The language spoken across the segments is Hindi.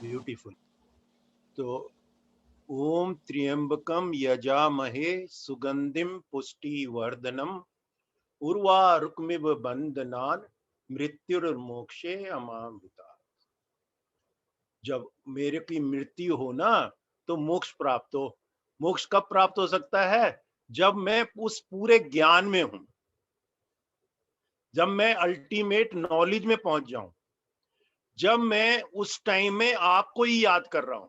ब्यूटीफुल। तो ओम त्र्यंबकम यजामहे सुगंधिम पुष्टिवर्धनम उर्वारुकमिव बंधनान मृत्युर्मोक्षे अमामृता। जब मेरे की मृत्यु हो ना तो मोक्ष प्राप्त हो। मोक्ष कब प्राप्त हो सकता है? जब मैं उस पूरे ज्ञान में हूं, जब मैं अल्टीमेट नॉलेज में पहुंच जाऊं, जब मैं उस टाइम में आपको ही याद कर रहा हूं,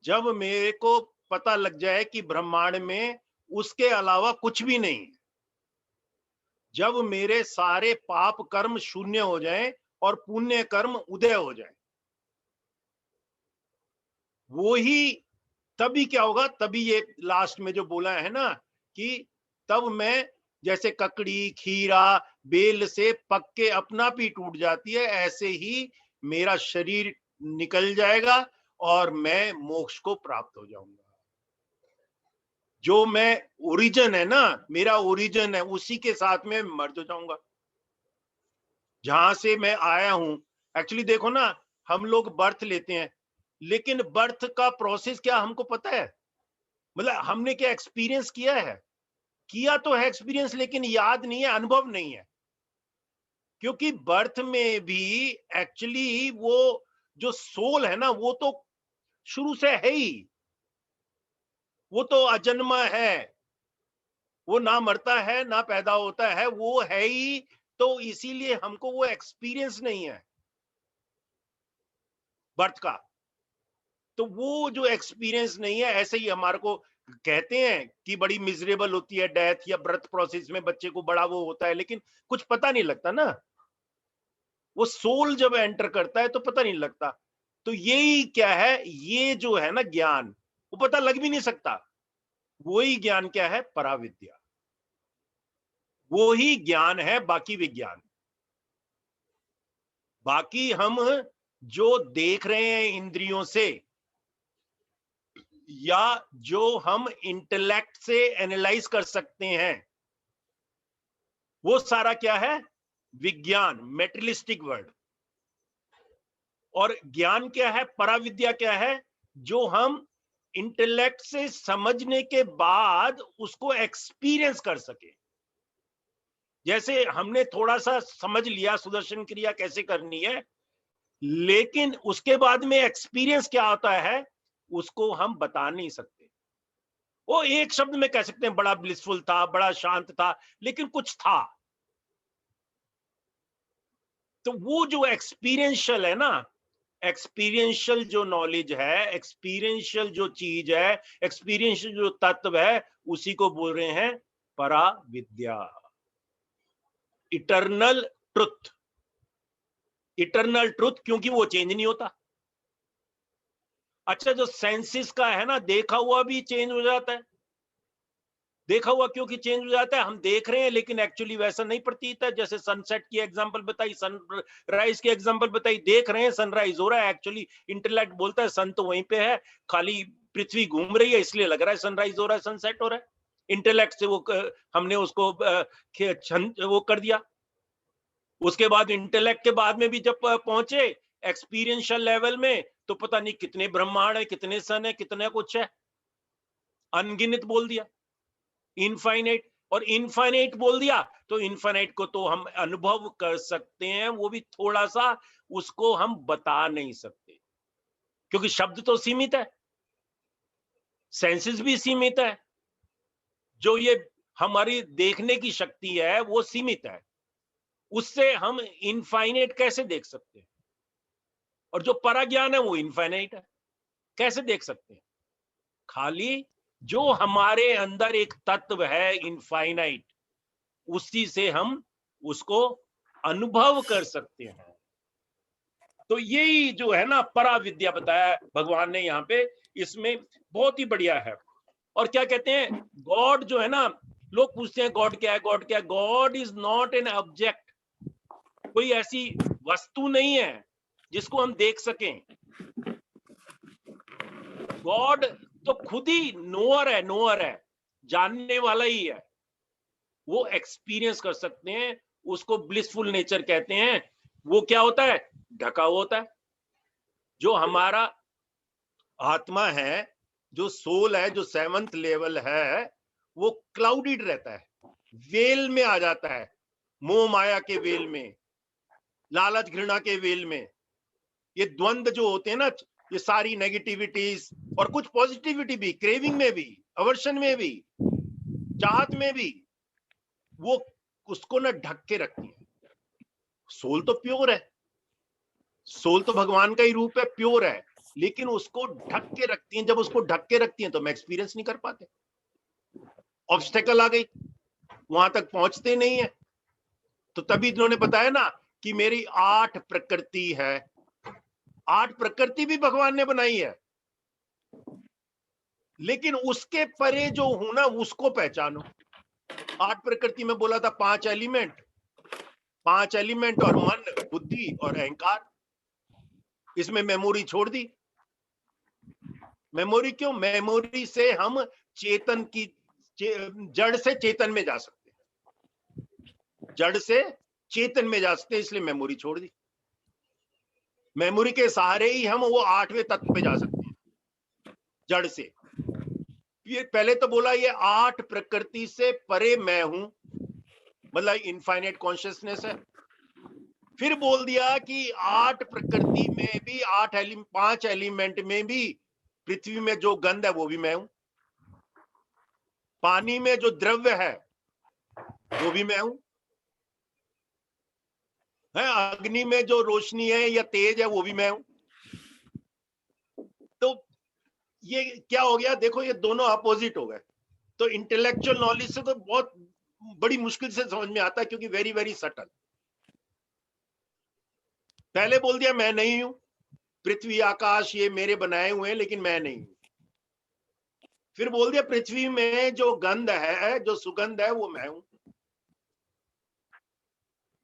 जब मेरे को पता लग जाए कि ब्रह्मांड में उसके अलावा कुछ भी नहीं है, जब मेरे सारे पाप कर्म शून्य हो जाएं और पुण्य कर्म उदय हो जाएं, वो ही तभी क्या होगा? तभी ये लास्ट में जो बोला है ना कि तब मैं जैसे ककड़ी खीरा बेल से पक के अपना भी टूट जाती है, ऐसे ही मेरा शरीर निकल जाएगा और मैं मोक्ष को प्राप्त हो जाऊंगा। जो मैं ओरिजिन है ना, मेरा ओरिजिन है, उसी के साथ में मर जाऊंगा, जहां से मैं आया हूं। एक्चुअली देखो ना, हम लोग बर्थ लेते हैं, लेकिन बर्थ का प्रोसेस क्या हमको पता है? मतलब हमने क्या एक्सपीरियंस किया है? किया तो है एक्सपीरियंस, लेकिन याद नहीं है, अनुभव नहीं है। क्योंकि बर्थ में भी एक्चुअली वो जो सोल है ना, वो तो शुरू से है ही, वो तो अजन्मा है, वो ना मरता है ना पैदा होता है, वो है ही। तो इसीलिए हमको वो एक्सपीरियंस नहीं है बर्थ का। तो वो जो एक्सपीरियंस नहीं है, ऐसे ही हमारे को कहते हैं कि बड़ी मिजरेबल होती है डेथ या बर्थ प्रोसेस में, बच्चे को बड़ा वो होता है, लेकिन कुछ पता नहीं लगता ना। वो सोल जब एंटर करता है तो पता नहीं लगता। तो यही क्या है, ये जो है ना ज्ञान, वो पता लग भी नहीं सकता। वही ज्ञान क्या है? पराविद्या। वो ही ज्ञान है बाकी विज्ञान। बाकी हम जो देख रहे हैं इंद्रियों से, या जो हम इंटेलेक्ट से एनालाइज कर सकते हैं, वो सारा क्या है? विज्ञान, मेटेरियलिस्टिक वर्ल्ड। और ज्ञान क्या है? पराविद्या क्या है? जो हम इंटेलेक्ट से समझने के बाद उसको एक्सपीरियंस कर सके। जैसे हमने थोड़ा सा समझ लिया सुदर्शन क्रिया कैसे करनी है, लेकिन उसके बाद में एक्सपीरियंस क्या होता है, उसको हम बता नहीं सकते। वो एक शब्द में कह सकते हैं बड़ा ब्लिसफुल था, बड़ा शांत था, लेकिन कुछ था। तो वो जो एक्सपीरियंशियल है ना, एक्सपीरियंशियल जो नॉलेज है, एक्सपीरियंशियल जो चीज है, एक्सपीरियंशियल जो तत्व है, उसी को बोल रहे हैं परा विद्या, इटर्नल ट्रुथ। इटर्नल ट्रुथ क्योंकि वो चेंज नहीं होता। अच्छा, जो सेंसेस का है ना, देखा हुआ भी चेंज हो जाता है। देखा हुआ क्योंकि चेंज हो जाता है, हम देख रहे हैं लेकिन एक्चुअली वैसा नहीं प्रतीत है। जैसे सनसेट की एग्जांपल बताई, सनराइज की एग्जांपल बताई, देख रहे हैं सनराइज हो रहा है, एक्चुअली इंटेलेक्ट बोलता है सन तो वहीं पे है, खाली पृथ्वी घूम रही है इसलिए लग रहा है सनराइज हो रहा है, सनसेट हो रहा है। इंटेलेक्ट से वो हमने उसको वो कर दिया। उसके बाद इंटेलेक्ट के बाद में भी जब पहुंचे एक्सपीरियंशियल लेवल में, तो पता नहीं कितने ब्रह्मांड है, कितने सन है, कितने कुछ है, अनगिनत बोल दिया, इनफाइनाइट। और इनफाइनाइट बोल दिया तो इनफाइनाइट को तो हम अनुभव कर सकते हैं, वो भी थोड़ा सा, उसको हम बता नहीं सकते क्योंकि शब्द तो सीमित है, सेंसेस भी सीमित है, जो ये हमारी देखने की शक्ति है वो सीमित है, उससे हम इनफाइनाइट कैसे देख सकते हैं? और जो पराज्ञान है वो इनफाइनाइट है, कैसे देख सकते हैं? खाली जो हमारे अंदर एक तत्व है इनफाइनाइट, उसी से हम उसको अनुभव कर सकते हैं। तो यही जो है ना परा विद्या बताया भगवान ने यहाँ पे, इसमें बहुत ही बढ़िया है। और क्या कहते हैं, गॉड जो है ना, लोग पूछते हैं गॉड क्या है, गॉड क्या है? God is not an object. कोई ऐसी वस्तु नहीं है जिसको हम देख सकें। गॉड तो खुद ही नोअर है, नोअर है, जानने वाला ही है। वो एक्सपीरियंस कर सकते हैं, उसको ब्लिसफुल नेचर कहते हैं। वो क्या होता है? ढका हुआ होता है। जो हमारा आत्मा है, जो सोल है, जो 7th लेवल है, वो क्लाउडेड रहता है, वेल में आ जाता है, मोह माया के वेल में, लालच घृणा के वेल में। ये द्वंद जो होते हैं ना, ये सारी नेगेटिविटीज और कुछ पॉजिटिविटी भी, क्रेविंग में भी, अवर्शन में भी, चाहत में भी, वो उसको ना ढक के रखती है। सोल तो प्योर है, सोल तो भगवान का ही रूप है, प्योर है, लेकिन उसको ढक के रखती हैं। जब उसको ढक के रखती हैं तो हम एक्सपीरियंस नहीं कर पाते, ऑब्स्टेकल आ गई, वहां तक पहुंचते नहीं है। तो तभी इन्होंने बताया ना कि मेरी 8 प्रकृति है। 8 प्रकृति भी भगवान ने बनाई है, लेकिन उसके परे जो हूं ना, उसको पहचानो। 8 प्रकृति में बोला था 5 एलिमेंट, 5 एलिमेंट और मन, बुद्धि और अहंकार। इसमें मेमोरी छोड़ दी। मेमोरी क्यों? मेमोरी से हम चेतन की, जड़ से चेतन में जा सकते हैं, जड़ से चेतन में जा सकते हैं, इसलिए मेमोरी छोड़ दी। मेमोरी के सहारे ही हम वो 8वें तत्व पे जा सकते हैं, जड़ से। ये पहले तो बोला ये 8 प्रकृति से परे मैं हूं, मतलब इनफाइनाइट कॉन्शियसनेस है। फिर बोल दिया कि 8 प्रकृति में भी 5 एलिमेंट में भी, पृथ्वी में जो गंध है वो भी मैं हूं, पानी में जो द्रव्य है वो भी मैं हूं, है अग्नि में जो रोशनी है या तेज है वो भी मैं हूं। तो ये क्या हो गया? देखो, ये दोनों अपोजिट हो गए। तो इंटेलेक्चुअल नॉलेज से तो बहुत बड़ी मुश्किल से समझ में आता है, क्योंकि वेरी वेरी सटल। पहले बोल दिया मैं नहीं हूं, पृथ्वी आकाश ये मेरे बनाए हुए हैं, लेकिन मैं नहीं हूं। फिर बोल दिया पृथ्वी में जो गंध है, जो सुगंध है, वो मैं हूं।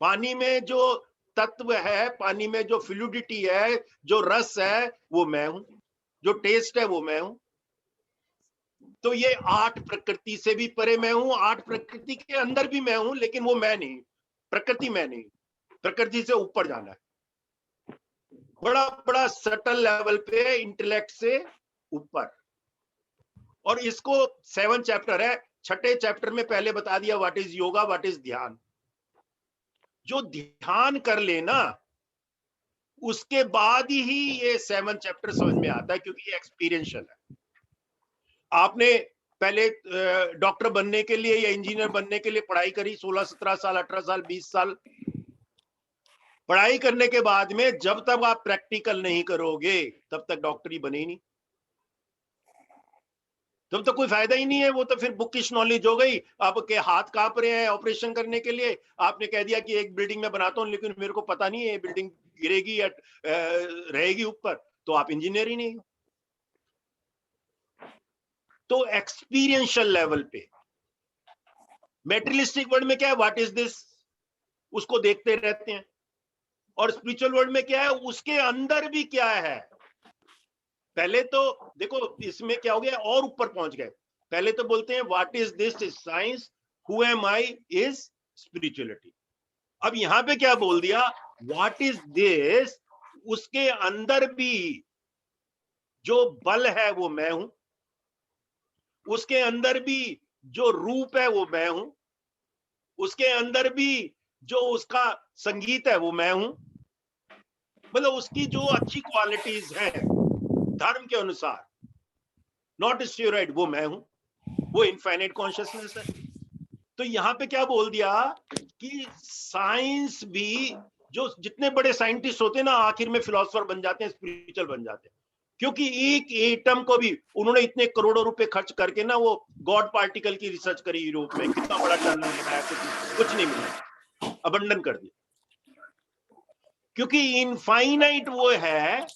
पानी में जो तत्व है, पानी में जो फ्लूइडिटी है, जो रस है, वो मैं हूं। जो टेस्ट है वो मैं हूं। तो ये 8 प्रकृति से भी परे मैं हूं, 8 प्रकृति के अंदर भी मैं हूं, लेकिन वो मैं नहीं, प्रकृति मैं नहीं, प्रकृति से ऊपर जाना है, बड़ा बड़ा सटल लेवल पे, इंटेलेक्ट से ऊपर। और इसको 7 चैप्टर है, 6ठे चैप्टर में पहले बता दिया what is yoga, what is ध्यान। जो ध्यान कर लेना, उसके बाद ही ये 7 चैप्टर समझ में आता है, क्योंकि ये एक्सपीरियंशियल है। आपने पहले डॉक्टर बनने के लिए या इंजीनियर बनने के लिए पढ़ाई करी, 16 17 साल, 18 साल, 20 साल पढ़ाई करने के बाद में जब तक आप प्रैक्टिकल नहीं करोगे, तब तक डॉक्टर ही बने ही नहीं, तब तक कोई फायदा ही नहीं है। वो तो फिर बुकिश नॉलेज हो गई। आपके हाथ कांप रहे हैं ऑपरेशन करने के लिए, आपने कह दिया कि एक बिल्डिंग में बनाता हूं, लेकिन मेरे को पता नहीं है ये बिल्डिंग गिरेगी या रहेगी ऊपर, तो आप इंजीनियर ही नहीं हो। तो एक्सपीरियंशियल लेवल पे, मेटेरियलिस्टिक वर्ल्ड में क्या है, व्हाट इज दिस, उसको देखते रहते हैं। और स्पिरिचुअल वर्ल्ड में क्या है, उसके अंदर भी क्या है। पहले तो देखो इसमें क्या हो गया, और ऊपर पहुंच गए। पहले तो बोलते हैं what is this is science, who am I is spirituality. अब यहां पे क्या बोल दिया, व्हाट इज दिस, उसके अंदर भी जो बल है वो मैं हूं, उसके अंदर भी जो रूप है वो मैं हूं, उसके अंदर भी जो उसका संगीत है वो मैं हूं, मतलब उसकी जो अच्छी क्वालिटीज हैं धर्म के अनुसार, नॉट स्टीरॉइड, वो मैं हूं, वो इनफाइनाइट कॉन्शियसनेस है। तो यहां पे क्या बोल दिया कि साइंस भी, जो जितने बड़े साइंटिस्ट होते हैं ना, आखिर में फिलोसोफर बन जाते हैं, स्पिरिचुअल बन जाते हैं, क्योंकि एक एटम को भी उन्होंने इतने करोड़ों रुपए खर्च करके ना वो गॉड पार्टिकल की रिसर्च करी यूरोप में, कितना बड़ा टनल बनाया, कुछ नहीं मिला, अबंडन कर दिया। क्योंकि इनफाइनाइट वो है,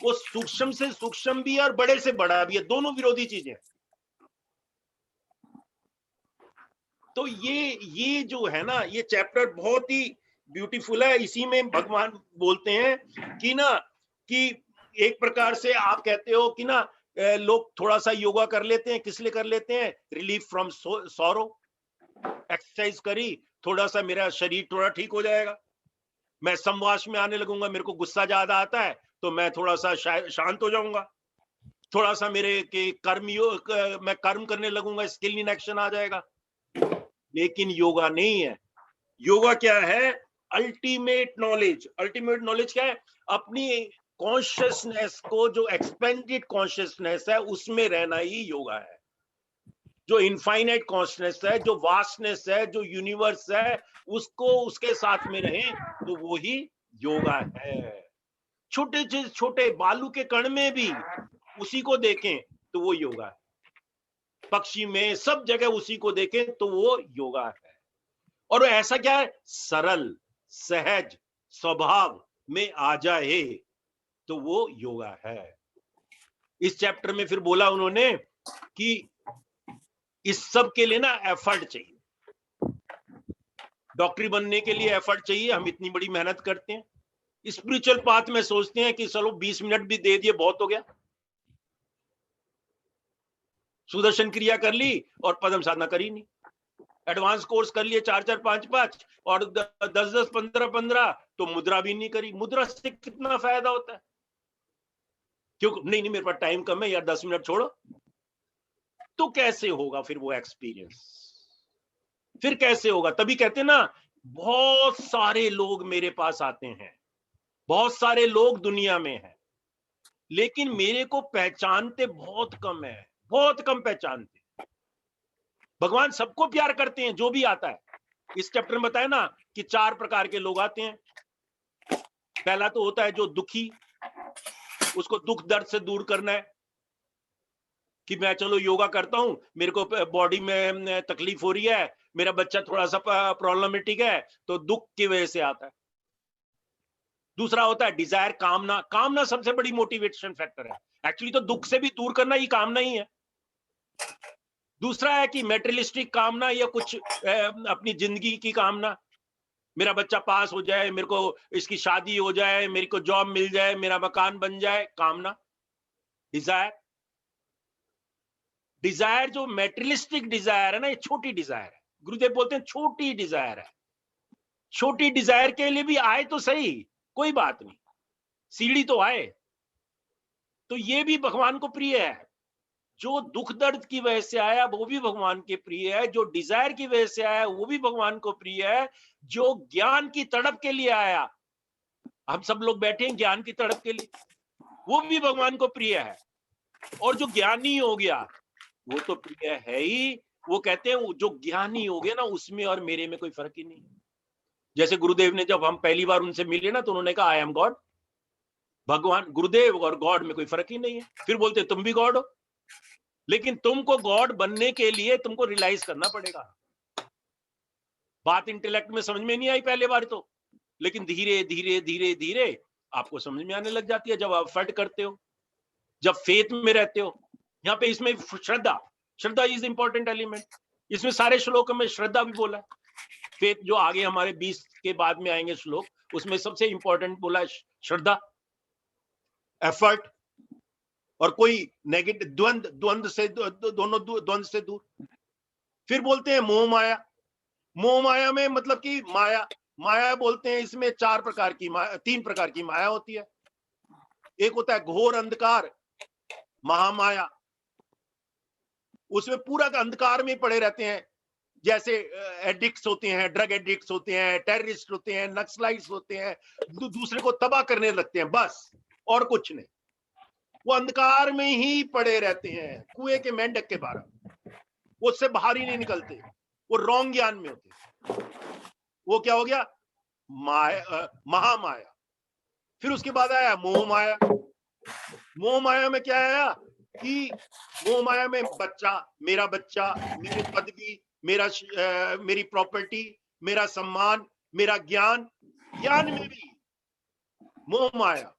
वो सूक्ष्म से सूक्ष्म भी है और बड़े से बड़ा भी है, दोनों विरोधी चीजें। तो ये जो है ना, ये चैप्टर बहुत ही ब्यूटीफुल है। इसी में भगवान बोलते हैं कि ना, कि एक प्रकार से आप कहते हो कि ना, लोग थोड़ा सा योगा कर लेते हैं, किस लिए कर लेते हैं, रिलीफ फ्रॉम सॉरो। एक्सरसाइज करी, थोड़ा सा मेरा शरीर थोड़ा ठीक हो जाएगा, मैं समवास में आने लगूंगा, मेरे को गुस्सा ज्यादा आता है तो मैं थोड़ा सा शांत हो जाऊंगा, थोड़ा सा मेरे के मैं कर्म करने लगूंगा, स्किल इन एक्शन आ जाएगा। लेकिन योगा नहीं है। योगा क्या है? Ultimate knowledge. अल्टीमेट नॉलेज क्या है? अपनी कॉन्शियसनेस को, जो एक्सपेंडेड कॉन्शियसनेस है, उसमें रहना ही योगा है। जो इनफाइनाइट कॉन्शियसनेस है, जो वास्टनेस है, जो यूनिवर्स है, उसको उसके साथ में रहें, तो वो ही योगा है। छोटे से छोटे बालू के कण में भी उसी को देखें तो वो योगा है। पक्षी में सब जगह उसी को देखें तो वो योगा है। और ऐसा क्या है? सरल, सहज स्वभाव में आ जाए तो वो योगा है। इस चैप्टर में फिर बोला उन्होंने कि इस सब के लिए ना एफर्ट चाहिए। डॉक्टरी बनने के लिए एफर्ट चाहिए। हम इतनी बड़ी मेहनत करते हैं, स्पिरिचुअल पाथ में सोचते हैं कि चलो 20 मिनट भी दे दिए बहुत हो गया, सुदर्शन क्रिया कर ली और पदम साधना करी नहीं, एडवांस कोर्स कर लिए 4-4, 5-5 और 10-10, 15-15, तो मुद्रा भी नहीं करी। मुद्रा से कितना फायदा होता है? क्यों नहीं मेरे पास टाइम कम है यार, 10 मिनट छोड़ो। तो कैसे होगा फिर वो एक्सपीरियंस? फिर कैसे होगा? तभी कहते हैं ना, बहुत सारे लोग मेरे पास आते हैं, बहुत सारे लोग दुनिया में हैं, लेकिन मेरे को पहचानते बहुत कम है, बहुत कम पहचानते। भगवान सबको प्यार करते हैं जो भी आता है। इस चैप्टर में बताया ना कि 4 प्रकार के लोग आते हैं। पहला तो होता है जो दुखी, उसको दुख दर्द से दूर करना है कि मैं चलो योगा करता हूं, मेरे को बॉडी में तकलीफ हो रही है, मेरा बच्चा थोड़ा सा प्रॉब्लमेटिक है, तो दुख की वजह से आता है। दूसरा होता है डिजायर, कामना। कामना सबसे बड़ी मोटिवेशन फैक्टर है। एक्चुअली तो दुख से भी दूर करना ही कामना ही है। दूसरा है कि मेटेरियलिस्टिक कामना, या कुछ अपनी जिंदगी की कामना, मेरा बच्चा पास हो जाए, मेरे को इसकी शादी हो जाए, मेरे को जॉब मिल जाए, मेरा मकान बन जाए, कामना, डिजायर। डिजायर जो मेटेरियलिस्टिक डिजायर है ना, ये छोटी डिजायर है। गुरुदेव बोलते हैं छोटी डिजायर है। छोटी डिजायर के लिए भी आए तो सही, कोई बात नहीं, सीढ़ी तो आए। तो ये भी भगवान को प्रिय है। जो दुख दर्द की वजह से आया वो भी भगवान के प्रिय है, जो डिजायर की वजह से आया वो भी भगवान को प्रिय है, जो ज्ञान की तड़प के लिए आया, हम सब लोग बैठे हैं ज्ञान की तड़प के लिए, वो भी भगवान को प्रिय है। और जो ज्ञानी हो गया वो तो प्रिय है ही। वो कहते हैं जो ज्ञानी हो गया ना, उसमें और मेरे में कोई फर्क ही नहीं। जैसे गुरुदेव ने जब हम पहली बार उनसे मिले ना, तो उन्होंने कहा आई एम गॉड। भगवान गुरुदेव और गॉड में कोई फर्क ही नहीं है। फिर बोलते तुम भी गॉड हो, लेकिन तुमको गॉड बनने के लिए तुमको रियलाइज करना पड़ेगा। बात इंटेलेक्ट में समझ में नहीं आई पहले बार तो, लेकिन धीरे धीरे धीरे धीरे आपको समझ में आने लग जाती है जब आप एफर्ट करते हो, जब फेथ में रहते हो। यहाँ पे इसमें श्रद्धा, श्रद्धा इज इंपॉर्टेंट एलिमेंट। इसमें सारे श्लोकों में श्रद्धा भी बोला है। फेथ जो आगे हमारे 20 के बाद में आएंगे श्लोक, उसमें सबसे इंपॉर्टेंट बोला है श्रद्धा, एफर्ट, और कोई नेगेटिव द्वंद से, दोनों द्वंद से दूर। फिर बोलते हैं मोह माया। मोह माया में मतलब कि माया, माया बोलते हैं इसमें 4 प्रकार की माया, 3 प्रकार की माया होती है। एक होता है घोर अंधकार, महामाया, उसमें पूरा का अंधकार में पड़े रहते हैं। जैसे एडिक्ट्स होते हैं, ड्रग एडिक्ट्स होते हैं, टेररिस्ट होते हैं, नक्सलाइट्स होते हैं, दूसरे को तबाह करने लगते हैं, बस और कुछ नहीं। वो अंधकार में ही पड़े रहते हैं, कुएं के मेंढक के बारह, वो उससे बाहर ही नहीं निकलते, वो रॉन्ग ज्ञान में होते। वो क्या हो गया? माया, महामाया। फिर उसके बाद आया मोह माया। मोह माया में क्या आया कि मोह माया में बच्चा, मेरा बच्चा, मेरी पदवी, मेरी प्रॉपर्टी, मेरा सम्मान, मेरा ज्ञान, ज्ञान में भी मोह माया,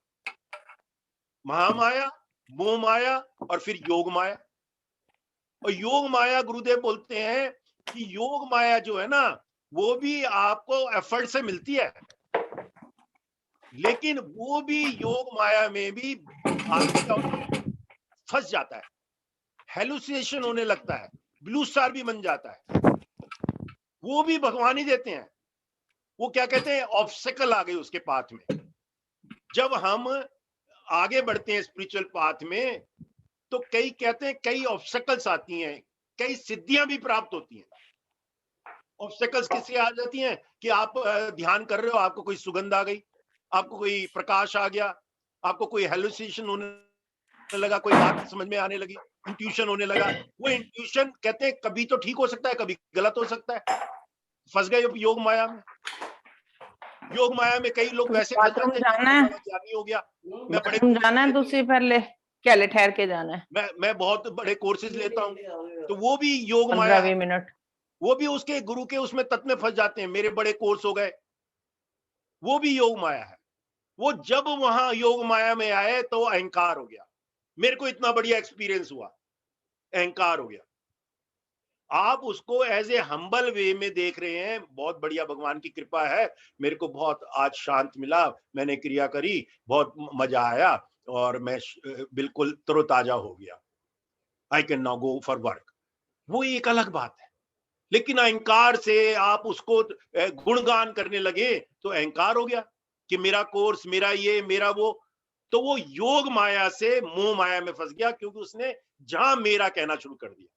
महामाया, मोह माया, और फिर योग माया। और योग माया गुरुदेव बोलते हैं कि योग माया जो है ना, वो भी आपको एफर्ट से मिलती है, लेकिन वो भी योग माया में भी फंस जाता है, हेलुसिनेशन होने लगता है, ब्लू स्टार भी बन जाता है। वो भी भगवान ही देते हैं। वो क्या कहते हैं? ऑब्स्टेकल आ गए उसके पाथ में। जब हम आगे बढ़ते हैं स्पिरिचुअल पाथ में, तो कई कहते हैं कई ऑब्स्टेकल्स आती हैं, कई सिद्धियां भी प्राप्त होती हैं। ऑब्स्टेकल्स किससे आ जाती हैं कि आप ध्यान कर रहे हो, आपको कोई सुगंध आ गई, आपको कोई प्रकाश आ गया, आपको कोई हेलुसिनेशन होने लगा, कोई बात समझ में आने लगी, इंट्यूशन होने लगा। वो इंट्यूशन कहते हैं कभी तो ठीक हो सकता है, कभी गलत हो सकता है। फंस गए योग माया में। योग माया में कई लोग वैसे फंस बाथरूम जाते हैं, जाना मैं है, बड़ा ज्ञानी हो गया, मैं बड़े बाथरूम जाना है, कोर्सेज दूसरी पहले क्या ले ठहर के जाना है, मैं बहुत बड़े कोर्सेज लेता हूँ, तो वो भी योग माया 15-20 है, मिनट। वो भी उसके गुरु के उसमें तत्व में फंस जाते हैं। मेरे बड़े कोर्स हो गए, वो भी योग माया है। वो जब वहां योग माया में आए तो अहंकार हो गया। मेरे को इतना बढ़िया एक्सपीरियंस हुआ, अहंकार हो गया। आप उसको एज ए हम्बल वे में देख रहे हैं, बहुत बढ़िया, भगवान की कृपा है, मेरे को बहुत आज शांत मिला, मैंने क्रिया करी, बहुत मजा आया और मैं बिल्कुल तरोताजा हो गया। I can now go for work. वो एक अलग बात है। लेकिन अहंकार से आप उसको गुणगान करने लगे तो अहंकार हो गया कि मेरा कोर्स, मेरा ये, मेरा वो। तो वो योग माया से मोह माया में फंस गया, क्योंकि उसने जहां मेरा कहना शुरू कर दिया।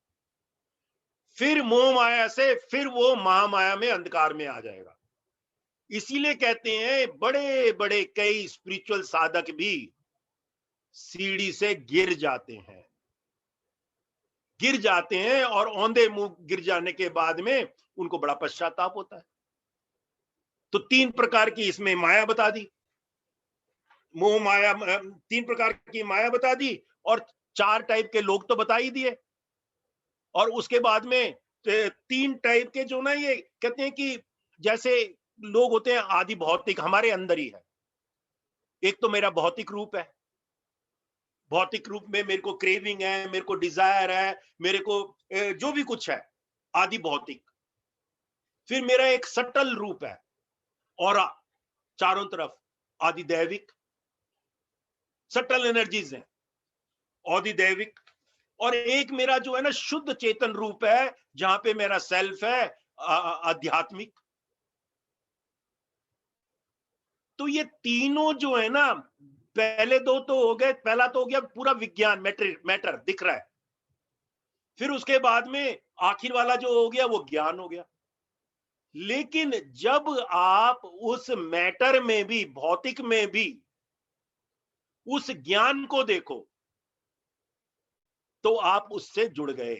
फिर मोह माया से फिर वो महामाया में, अंधकार में आ जाएगा। इसीलिए कहते हैं बड़े बड़े कई स्पिरिचुअल साधक भी सीढ़ी से गिर जाते हैं, गिर जाते हैं, और औंधे मुंह गिर जाने के बाद में उनको बड़ा पश्चाताप होता है। तो 3 प्रकार की इसमें माया बता दी, मोह माया, 3 प्रकार की माया बता दी, और 4 टाइप के लोग तो बता ही दिए। और उसके बाद में 3 टाइप के जो ना, ये कहते हैं कि जैसे लोग होते हैं आदि भौतिक, हमारे अंदर ही है। एक तो मेरा भौतिक रूप है, भौतिक रूप में मेरे को क्रेविंग है, मेरे को डिजायर है, मेरे को जो भी कुछ है, आदि भौतिक। फिर मेरा एक सटल रूप है, और चारों तरफ आदि दैविक, सटल एनर्जीज हैं, आदि दैविक। और एक मेरा जो है ना शुद्ध चेतन रूप है, जहां पे मेरा सेल्फ है, आध्यात्मिक। तो ये तीनों जो है ना, पहले दो तो हो गए, पहला तो हो गया पूरा विज्ञान, मैटर दिख रहा है। फिर उसके बाद में आखिर वाला जो हो गया वो ज्ञान हो गया। लेकिन जब आप उस मैटर में भी, भौतिक में भी उस ज्ञान को देखो, तो आप उससे जुड़ गए।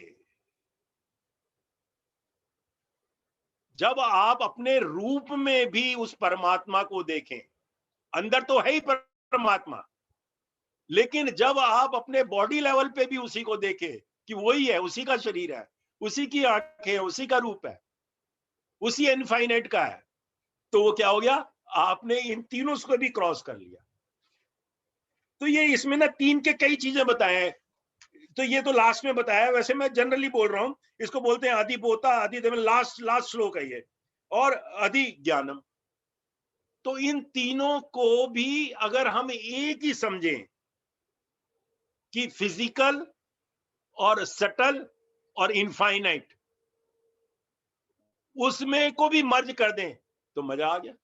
जब आप अपने रूप में भी उस परमात्मा को देखें, अंदर तो है ही परमात्मा, लेकिन जब आप अपने बॉडी लेवल पे भी उसी को देखें कि वही है, उसी का शरीर है, उसी की आंखें है, उसी का रूप है, उसी इनफाइनाइट का है, तो वो क्या हो गया, आपने इन तीनों को भी क्रॉस कर लिया। तो ये इसमें ना 3 के कई चीजें बताए हैं। तो ये तो लास्ट में बताया, वैसे मैं जनरली बोल रहा हूं, इसको बोलते हैं आदि बोता, आदि देव, लास्ट श्लोक है ये, और आदि ज्ञानम। तो इन तीनों को भी अगर हम एक ही समझें कि फिजिकल और सटल और इनफाइनाइट, उसमें को भी मर्ज कर दें तो मजा आ गया।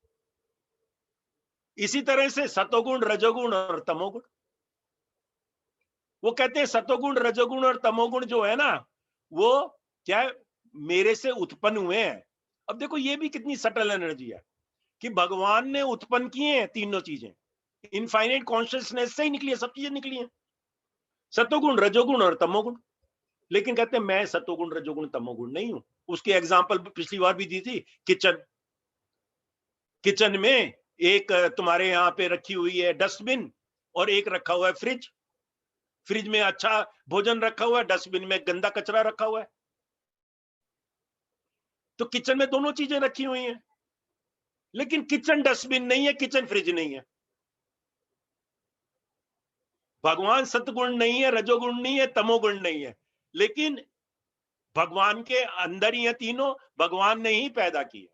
इसी तरह से सतोगुण, रजोगुण और तमोगुण, वो कहते हैं सतोगुण, रजोगुण और तमोगुण जो है ना, वो क्या है, मेरे से उत्पन्न हुए हैं। अब देखो ये भी कितनी सटल एनर्जी है कि भगवान ने उत्पन्न किए हैं तीनों चीजें, इनफाइनाइट कॉन्शियसनेस से ही निकली है, सब चीजें निकली हैं, सतोगुण, रजोगुण और तमोगुण। लेकिन कहते हैं मैं सतोगुण, रजोगुण, तमोगुण नहीं हूं। उसकी एग्जांपल पिछली बार भी दी थी, किचन। किचन में एक तुम्हारे यहाँ पे रखी हुई है डस्टबिन, और एक रखा हुआ है फ्रिज। फ्रिज में अच्छा भोजन रखा हुआ है, डस्टबिन में गंदा कचरा रखा हुआ है। तो किचन में दोनों चीजें रखी हुई हैं, लेकिन किचन डस्टबिन नहीं है, किचन फ्रिज नहीं है। भगवान सतगुण नहीं है, रजोगुण नहीं है, तमोगुण नहीं है, लेकिन भगवान के अंदर ही है तीनों, भगवान ने ही पैदा किया।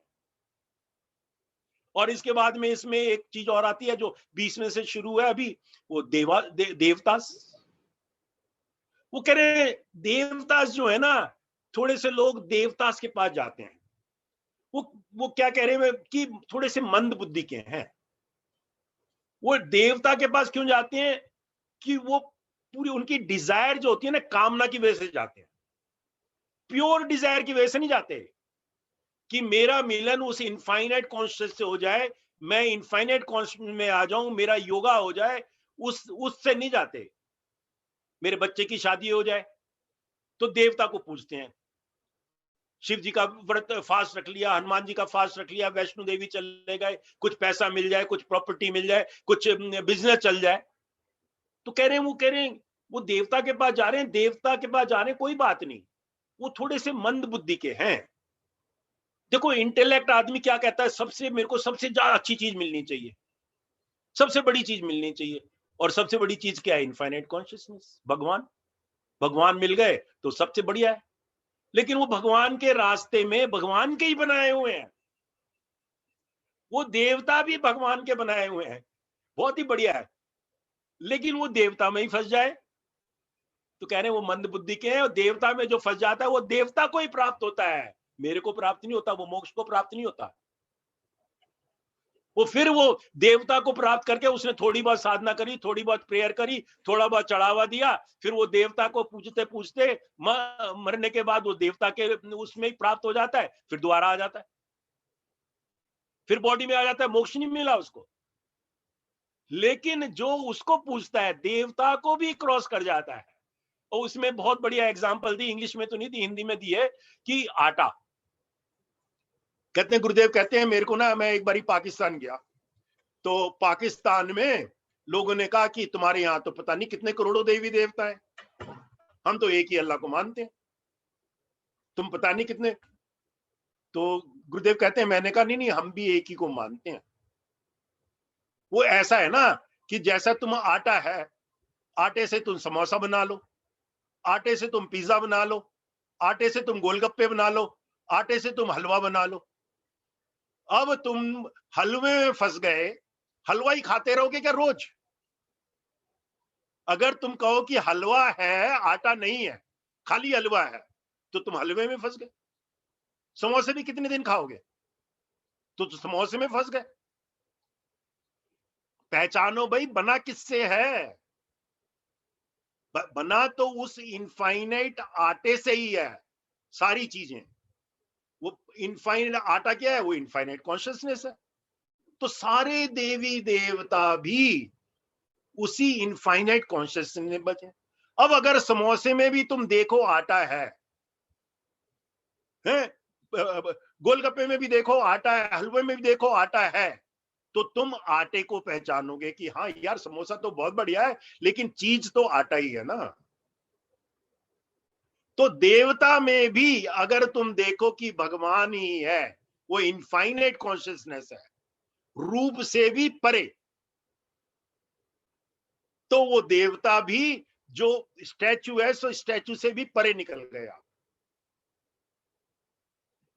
और इसके बाद में इसमें एक चीज और आती है जो 20 में से शुरू है अभी, वो देवतास। वो कह रहे हैं देवतास जो है ना, थोड़े से लोग देवतास के पास जाते हैं, वो क्या कह रहे हैं कि थोड़े से मंद बुद्धि के हैं, वो देवता के पास क्यों जाते हैं? कि वो पूरी उनकी डिजायर जो होती है ना, कामना की वजह से जाते हैं, प्योर डिजायर की वजह से नहीं जाते कि मेरा मिलन उस इनफाइनाइट कॉन्शियस से हो जाए, मैं इनफाइनाइट कॉन्शियस में आ जाऊं, मेरा योगा हो जाए, उससे नहीं जाते। मेरे बच्चे की शादी हो जाए तो देवता को पूजते हैं, शिव जी का व्रत फास्ट रख लिया, हनुमान जी का फास्ट रख लिया, वैष्णो देवी चले गए, कुछ पैसा मिल जाए, कुछ प्रॉपर्टी मिल जाए, कुछ बिजनेस चल जाए, तो कह रहे हैं, वो देवता के पास जा रहे हैं, देवता के पास जा रहे हैं, कोई बात नहीं, वो थोड़े से मंद बुद्धि के हैं। देखो इंटेलेक्ट आदमी क्या कहता है, सबसे मेरे को सबसे ज्यादा अच्छी चीज मिलनी चाहिए, सबसे बड़ी चीज मिलनी चाहिए, और सबसे बड़ी चीज क्या है? इनफाइनाइट कॉन्शियसनेस, भगवान। भगवान मिल गए तो सबसे बढ़िया है। लेकिन वो भगवान के रास्ते में भगवान के ही बनाए हुए हैं, वो देवता भी भगवान के बनाए हुए हैं, बहुत ही बढ़िया है, लेकिन वो देवता में ही फंस जाए तो कह रहे हैं वो मंद बुद्धि के हैं, और देवता में जो फंस जाता है वो देवता को ही प्राप्त होता है, मेरे को प्राप्त नहीं होता, वो मोक्ष को प्राप्त नहीं होता। वो देवता को प्राप्त करके उसने थोड़ी बहुत साधना करी, थोड़ी बहुत प्रेयर करी, थोड़ा बहुत चढ़ावा दिया, फिर वो देवता को पूछते पूछते मरने के बाद वो देवता के उसमें ही प्राप्त हो जाता है, फिर दोबारा आ जाता है, फिर बॉडी में आ जाता है, मोक्ष नहीं मिला उसको। लेकिन जो उसको पूछता है देवता को भी क्रॉस कर जाता है, और उसमें बहुत बढ़िया एग्जांपल दी, इंग्लिश में तो नहीं दी, हिंदी में दी है, कि आटा। कहते हैं गुरुदेव कहते हैं मेरे को ना, मैं एक बारी पाकिस्तान गया, तो पाकिस्तान में लोगों ने कहा कि तुम्हारे यहाँ तो पता नहीं कितने करोड़ों देवी देवता है, हम तो एक ही अल्लाह को मानते हैं, तुम पता नहीं कितने। तो गुरुदेव कहते हैं मैंने कहा नहीं नहीं, हम भी एक ही को मानते हैं। वो ऐसा है ना कि जैसा तुम आटा है, आटे से तुम समोसा बना लो, आटे से तुम पिज्जा बना लो, आटे से तुम गोलगप्पे बना लो, आटे से तुम हलवा बना लो। अब तुम हलवे में फंस गए, हलवा ही खाते रहोगे क्या रोज? अगर तुम कहो कि हलवा है आटा नहीं है, खाली हलवा है, तो तुम हलवे में फंस गए। समोसे भी कितने दिन खाओगे? तो समोसे में फंस गए। पहचानो भाई बना किससे है? बना तो उस इनफाइनाइट आटे से ही है सारी चीजें। वो इनफाइनाइट आटा क्या है? वो इनफाइनाइट कॉन्शियसनेस है। तो सारे देवी देवता भी उसी इनफाइनाइट कॉन्शियसनेस में बचे। अब अगर समोसे में भी तुम देखो आटा है, गोलगप्पे में भी देखो आटा है, हलवे में भी देखो आटा है, तो तुम आटे को पहचानोगे कि हाँ यार समोसा तो बहुत बढ़िया है, लेकिन चीज तो आटा ही है ना। तो देवता में भी अगर तुम देखो कि भगवान ही है, वो इनफाइनाइट कॉन्शियसनेस है, रूप से भी परे, तो वो देवता भी जो स्टैचू है, सो स्टैचू से भी परे निकल गया।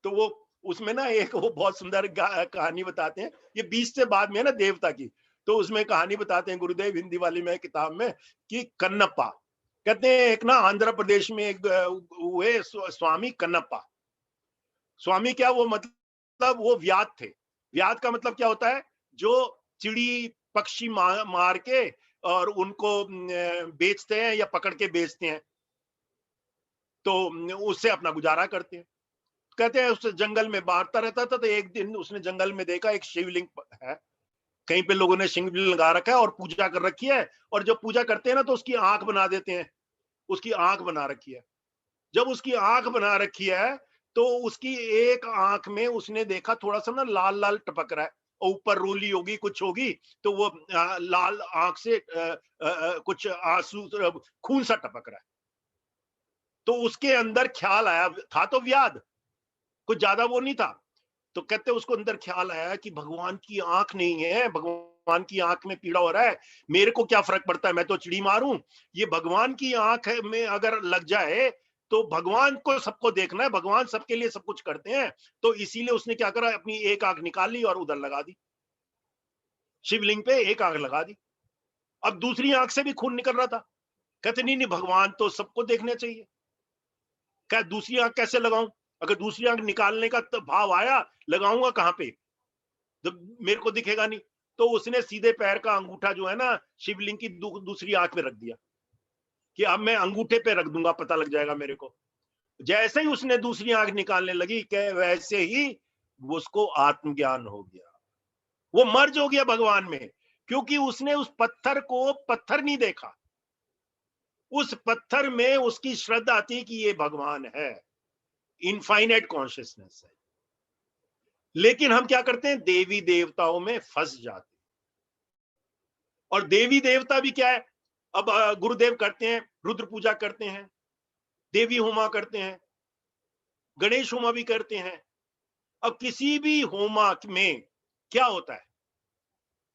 तो वो उसमें ना एक वो बहुत सुंदर कहानी बताते हैं, ये 20 से बाद में है ना देवता की। तो उसमें कहानी बताते हैं गुरुदेव हिंदी वाली में किताब में, कि कन्नप्पा, कहते हैं एक ना आंध्र प्रदेश में एक हुए स्वामी कन्नप्पा। स्वामी क्या, वो मतलब वो व्याध थे। व्याध का मतलब क्या होता है? जो चिड़ी पक्षी मार के और उनको बेचते हैं या पकड़ के बेचते हैं, तो उससे अपना गुजारा करते हैं। कहते हैं उस जंगल में बांटता रहता था, तो एक दिन उसने जंगल में देखा एक शिवलिंग है, कहीं पे लोगों ने शिवलिंग लगा रखा है और पूजा कर रखी है, और जब पूजा करते हैं ना तो उसकी आंख बना देते हैं, उसकी आंख बना रखी है। जब उसकी आंख बना रखी है तो उसकी एक आंख में उसने देखा थोड़ा सा ना लाल लाल टपक रहा है, और ऊपर रोली होगी कुछ होगी, तो वो लाल आंख से कुछ आंसू खून सा टपक रहा है। तो उसके अंदर ख्याल आया, था तो व्याध, कुछ ज्यादा वो नहीं था। तो कहते उसको अंदर ख्याल आया कि भगवान की आंख नहीं है, भगवान की आंख में पीड़ा हो रहा है, मेरे को क्या फर्क पड़ता है, मैं तो चिड़ी मारूं, ये भगवान की आंख में अगर लग जाए तो भगवान को सबको देखना है, भगवान सबके लिए सब कुछ करते हैं। तो इसीलिए उसने क्या करा, अपनी एक आंख निकाल ली और उधर लगा दी, शिवलिंग पे एक आंख लगा दी। अब दूसरी आंख से भी खून निकल रहा था। कहते नहीं नहीं, भगवान तो सबको देखने चाहिए। क्या दूसरी आंख कैसे लगाऊं? अगर दूसरी आंख निकालने का तो भाव आया, लगाऊंगा कहां पे जब मेरे को दिखेगा नहीं? तो उसने सीधे पैर का अंगूठा जो है ना शिवलिंग की दूसरी आंख पे रख दिया कि अब मैं अंगूठे पे रख दूंगा, पता लग जाएगा मेरे को। जैसे ही उसने दूसरी आंख निकालने लगी कि वैसे ही उसको आत्मज्ञान हो गया, वो मर्ज हो गया भगवान में, क्योंकि उसने उस पत्थर को पत्थर नहीं देखा, उस पत्थर में उसकी श्रद्धा थी कि ये भगवान है, इनफाइनाइट कॉन्शियसनेस है। लेकिन हम क्या करते हैं, देवी देवताओं में फंस जाते हैं। और देवी देवता भी क्या है, अब गुरुदेव करते हैं, रुद्र पूजा करते हैं, देवी होमा करते हैं, गणेश होमा भी करते हैं। अब किसी भी होमा में क्या होता है,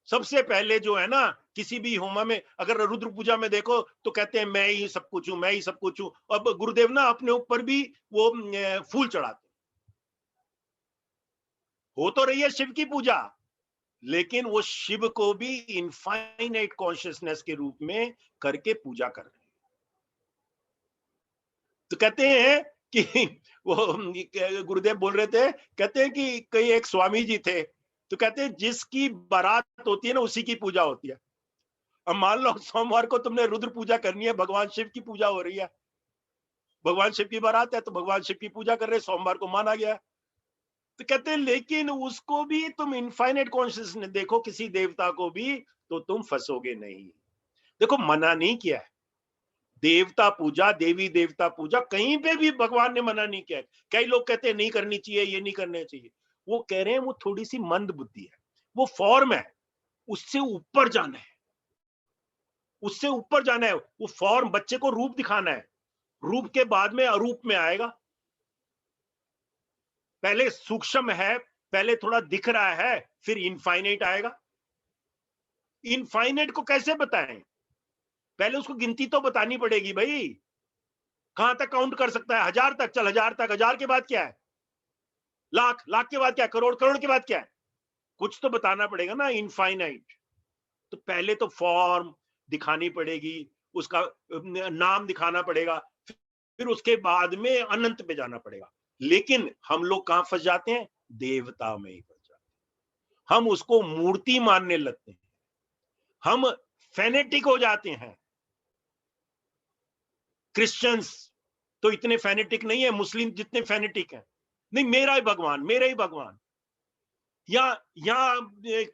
सबसे पहले जो है ना, किसी भी होमा में अगर रुद्र पूजा में देखो तो कहते हैं मैं ही सब कुछ हूं, मैं ही सब कुछ हूं। अब गुरुदेव ना अपने ऊपर भी वो फूल चढ़ाते, हो तो रही है शिव की पूजा, लेकिन वो शिव को भी इनफाइनाइट कॉन्शियसनेस के रूप में करके पूजा कर रहे हैं। तो कहते हैं कि वो गुरुदेव बोल रहे थे, कहते हैं कि कई एक स्वामी जी थे, तो कहते हैं जिसकी बारात होती है ना उसी की पूजा होती है। अब मान लो सोमवार को तुमने रुद्र पूजा करनी है, भगवान शिव की पूजा हो रही है, भगवान शिव की बारात है तो भगवान शिव की पूजा कर रहे, सोमवार को माना गया। तो कहते हैं लेकिन उसको भी तुम इनफाइनाइट कॉन्शियसनेस देखो, किसी देवता को भी, तो तुम फंसोगे नहीं। देखो मना नहीं किया है, देवता पूजा, देवी देवता पूजा कहीं पे भी भगवान ने मना नहीं किया है। कई लोग कहते हैं नहीं करनी चाहिए, ये नहीं करने चाहिए, वो कह रहे हैं वो थोड़ी सी मंद बुद्धि है, वो फॉर्म है, उससे ऊपर जाना है, उससे ऊपर जाना है। वो फॉर्म, बच्चे को रूप दिखाना है, रूप के बाद में अरूप में आएगा। पहले सूक्ष्म है, पहले थोड़ा दिख रहा है, फिर इनफाइनाइट आएगा। इनफाइनाइट को कैसे बताएं, पहले उसको गिनती तो बतानी पड़ेगी भाई, कहां तक काउंट कर सकता है, 1000 तक, चल 1000 तक, 1000 के बाद क्या है, लाख, लाख के बाद क्या है, करोड़, करोड़ के बाद क्या है, कुछ तो बताना पड़ेगा ना इनफाइनाइट। तो पहले तो फॉर्म दिखानी पड़ेगी, उसका नाम दिखाना पड़ेगा, फिर उसके बाद में अनंत पे जाना पड़ेगा। लेकिन हम लोग कहां फंस जाते हैं, देवता में ही फंस जाते हैं, हम उसको मूर्ति मानने लगते हैं, हम फेनेटिक हो जाते हैं। क्रिश्चियंस तो इतने फेनेटिक नहीं है, मुस्लिम जितने फेनेटिक हैं, नहीं मेरा ही भगवान, मेरा ही भगवान। या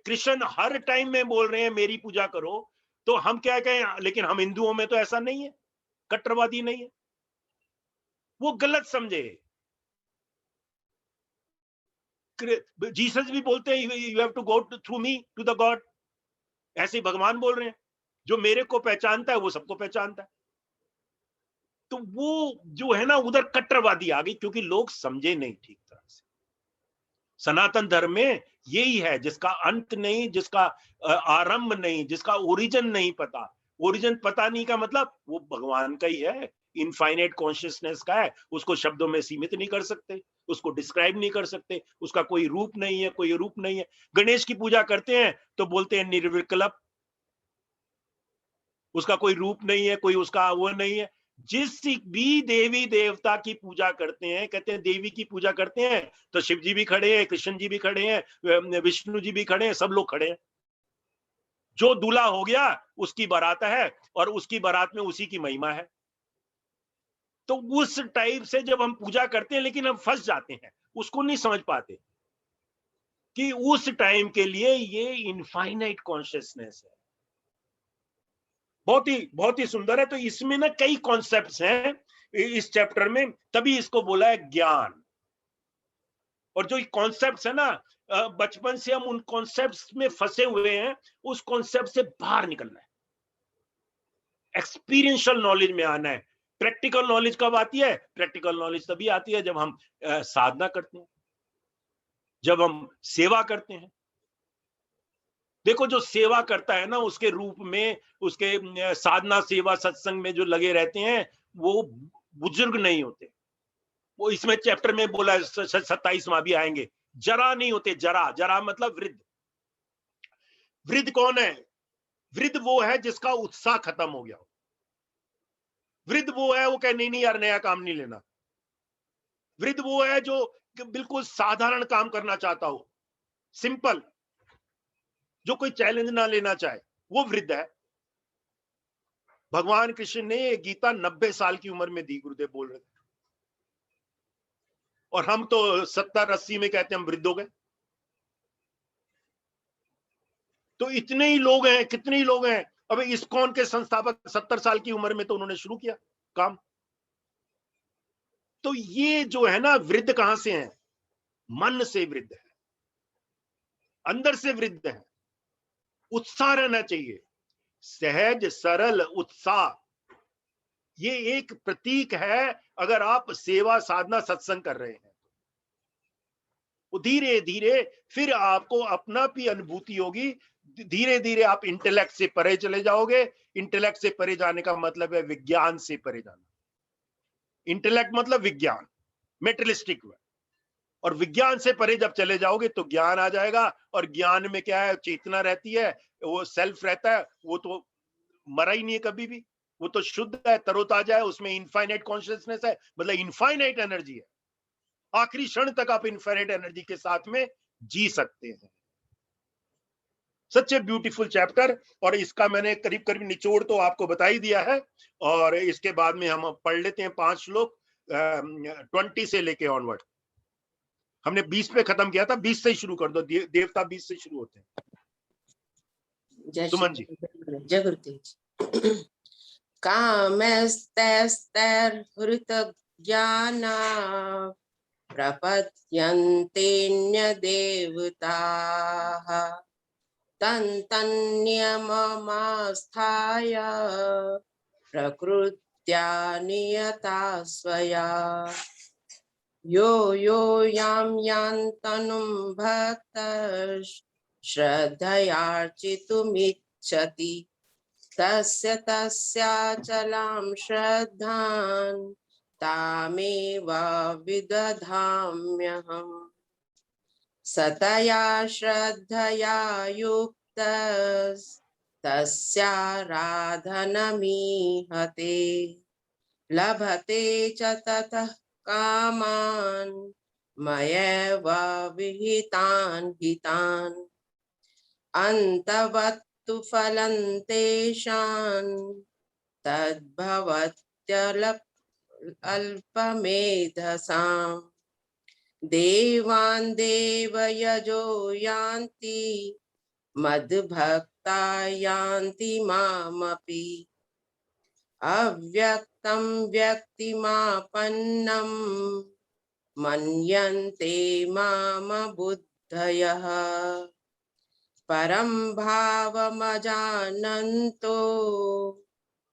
कृष्ण हर टाइम में बोल रहे हैं मेरी पूजा करो, तो हम क्या कहें, लेकिन हम हिंदुओं में तो ऐसा नहीं है, कट्टरवादी नहीं है, वो गलत समझे। जीसस भी बोलते हैं you have to go through me to the god, ऐसे ही भगवान बोल रहे हैं, जो मेरे को पहचानता है वो सबको पहचानता है। तो वो जो है ना उधर कट्टरवादी आ गई, क्योंकि लोग समझे नहीं ठीक तरह से। सनातन धर्म में यही है, जिसका अंत नहीं, जिसका आरंभ नहीं, जिसका ओरिजिन नहीं पता। ओरिजिन पता नहीं का मतलब वो भगवान का ही है, इनफाइनाइट कॉन्शियसनेस का है, उसको शब्दों में सीमित नहीं कर सकते, उसको डिस्क्राइब नहीं कर सकते, उसका कोई रूप नहीं है, कोई रूप नहीं है। गणेश की पूजा करते हैं तो बोलते हैं निर्विकल्प, उसका कोई रूप नहीं है, कोई उसका वो नहीं है। जिस भी देवी देवता की पूजा करते हैं, कहते हैं देवी की पूजा करते हैं, तो शिव जी भी खड़े हैं, कृष्ण जी भी खड़े हैं, विष्णु जी भी खड़े हैं, सब लोग खड़े हैं। जो दूल्हा हो गया उसकी बारात है, और उसकी बारात में उसी की महिमा है। तो उस टाइप से जब हम पूजा करते हैं, लेकिन हम फंस जाते हैं, उसको नहीं समझ पाते कि उस टाइम के लिए ये इनफाइनाइट कॉन्शियसनेस है। बहुत ही सुंदर है। तो इसमें ना कई कॉन्सेप्ट्स हैं इस चैप्टर में, तभी इसको बोला है ज्ञान। और जो कॉन्सेप्ट्स है ना, बचपन से हम उन कॉन्सेप्ट्स में फंसे हुए हैं, उस कॉन्सेप्ट से बाहर निकलना है, एक्सपीरियंशियल नॉलेज में आना है। प्रैक्टिकल नॉलेज कब आती है, प्रैक्टिकल नॉलेज तभी आती है जब हम साधना करते हैं, जब हम सेवा करते हैं। देखो जो सेवा करता है ना, उसके रूप में, उसके साधना सेवा सत्संग में जो लगे रहते हैं, वो बुजुर्ग नहीं होते। वो इसमें चैप्टर में बोला है, 27वां भी आएंगे, जरा नहीं होते, जरा, जरा मतलब वृद्ध। वृद्ध कौन है, वृद्ध वो है जिसका उत्साह खत्म हो गया हो। वृद्ध वो है, वो कहे नहीं नहीं यार नया काम नहीं लेना। वृद्ध वो है जो बिल्कुल साधारण काम करना चाहता हो, सिंपल, जो कोई चैलेंज ना लेना चाहे वो वृद्ध है। भगवान कृष्ण ने ये गीता 90 साल की उम्र में दी, गुरुदेव बोल रहे थे, और हम तो 70-80 में कहते हैं हम वृद्ध हो गए। तो इतने ही लोग हैं, कितने ही लोग हैं। अब इस्कॉन के संस्थापक 70 साल की उम्र में तो उन्होंने शुरू किया काम। तो ये जो है ना, वृद्ध कहां से है? मन से वृद्ध है, अंदर से वृद्ध है। उत्साह रहना चाहिए, सहज सरल उत्साह, ये एक प्रतीक है। अगर आप सेवा साधना सत्संग कर रहे हैं तो धीरे धीरे फिर आपको अपना भी अनुभूति होगी। धीरे धीरे आप इंटेलेक्ट से परे चले जाओगे। इंटेलेक्ट से परे जाने का मतलब है विज्ञान से परे जाना। इंटेलेक्ट मतलब विज्ञान, मेटलिस्टिक, और विज्ञान से परे जब चले जाओगे तो ज्ञान आ जाएगा। और ज्ञान में क्या है? चेतना रहती है, वो सेल्फ रहता है, वो तो मरा ही नहीं है कभी भी, वो तो शुद्ध है, तरोताजा है, उसमें इनफाइनाइट कॉन्शियसनेस है, मतलब इनफाइनाइट एनर्जी है। आखिरी क्षण तक आप इनफाइनाइट एनर्जी के साथ में जी सकते हैं। सच ए ब्यूटीफुल चैप्टर। और इसका मैंने करीब करीब निचोड़ तो आपको बता ही दिया है। और इसके बाद में हम पढ़ लेते हैं 5 श्लोक 20 से लेके ऑनवर्ड। हमने 20 पे खत्म किया था, 20 से ही शुरू कर दो। देवता 20 से शुरू होते हैं। सुमन जी। जय गुरुदेव। कामस्तैस्तैर्हृत ज्ञाना प्रपद्यन्तेऽन्यदेवताः तन्तन्नियममास्थाय प्रकृत्या नियता स्वया यो यो यां यान्तनुं भक्तः श्रद्धयार्चितुमिच्छति तस्य तस्याचलां श्रद्धां तामेव विदधाम्यहम् सतया श्रद्धया युक्तस्तस्याराधनमीहते लभते च ततः कामान् मयैव विहितान् हितान् अन्तवत्तु फलं तेषां तद्भवत्यल्पमेधसाम् देवान् देवयजो यान्ति मद्भक्ता यान्ति मामपि अव्यक्तं व्यक्तिमापन्नं मन्यन्ते माम बुद्धयः परं भावमजानन्तो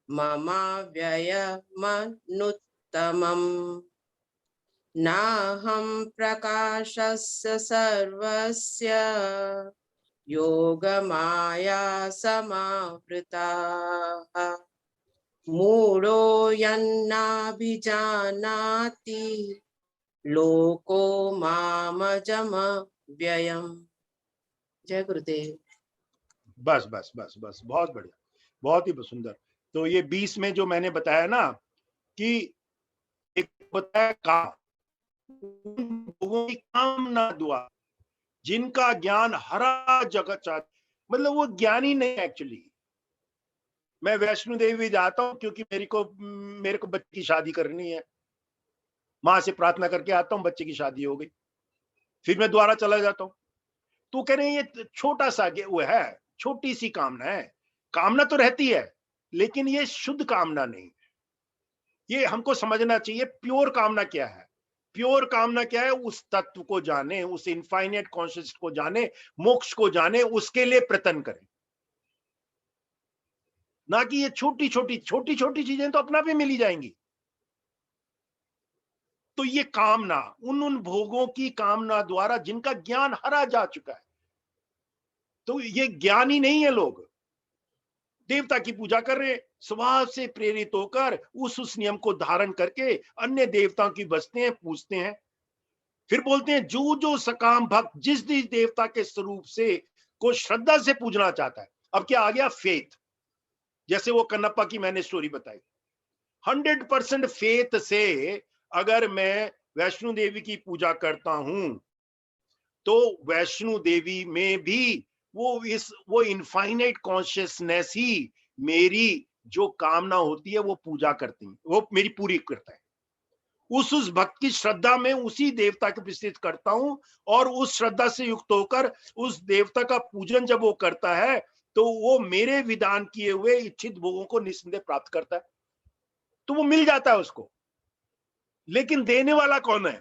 ममाव्ययमनुत्तमम् नाहं प्रकाशस्य सर्वस्य योगमाया समावृताः मूढो यन्नाभिजानाति लोको मामजमव्ययम्। जय गुरुदेव। बस बस बस बस, बहुत बढ़िया, बहुत ही सुंदर। तो ये 20 में जो मैंने बताया ना कि एक बताया काम, लोगों की कामना दुआ, जिनका ज्ञान हरा जगत चाहता, मतलब वो ज्ञानी नहीं एक्चुअली। मैं वैष्णो देवी जाता हूँ क्योंकि मेरे को बच्चे की शादी करनी है, माँ से प्रार्थना करके आता हूँ, बच्चे की शादी हो गई, फिर मैं दोबारा चला जाता हूँ। तो कह रहे हैं ये छोटा सा वो है, छोटी सी कामना है। कामना तो रहती है लेकिन ये शुद्ध कामना नहीं है। ये हमको समझना चाहिए प्योर कामना क्या है। प्योर कामना क्या है? उस तत्व को जाने, उस इनफाइनाइट कॉन्शियस को जाने, मोक्ष को जाने, उसके लिए प्रयत्न करें, ना कि ये छोटी छोटी चीजें तो अपना भी मिली जाएंगी। तो ये कामना, उन भोगों की कामना द्वारा जिनका ज्ञान हरा जा चुका है, तो ये ज्ञानी नहीं है लोग, देवता की पूजा कर रहे हैं, स्वभाव से प्रेरित होकर उस नियम को धारण करके अन्य देवताओं की बसते हैं, पूजते हैं। फिर बोलते हैं जो सकाम भक्त जिस देवता के स्वरूप से को श्रद्धा से पूजना चाहता है। अब क्या आ गया? फेथ। जैसे वो कन्नप्पा की मैंने स्टोरी बताई, 100% फेथ से अगर मैं वैष्णो देवी की पूजा करता हूं तो वैष्णो देवी में भी वो इनफाइनाइट कॉन्शियसनेस ही मेरी जो कामना होती है वो पूजा करती है, वो मेरी पूरी करता है। उस भक्त की श्रद्धा में उसी देवता के प्रस्तुत करता हूं, और उस श्रद्धा से युक्त होकर उस देवता का पूजन जब वो करता है तो वो मेरे विधान किए हुए इच्छित भोगों को निस्संदेह प्राप्त करता है, तो वो मिल जाता है उसको। लेकिन देने वाला कौन है?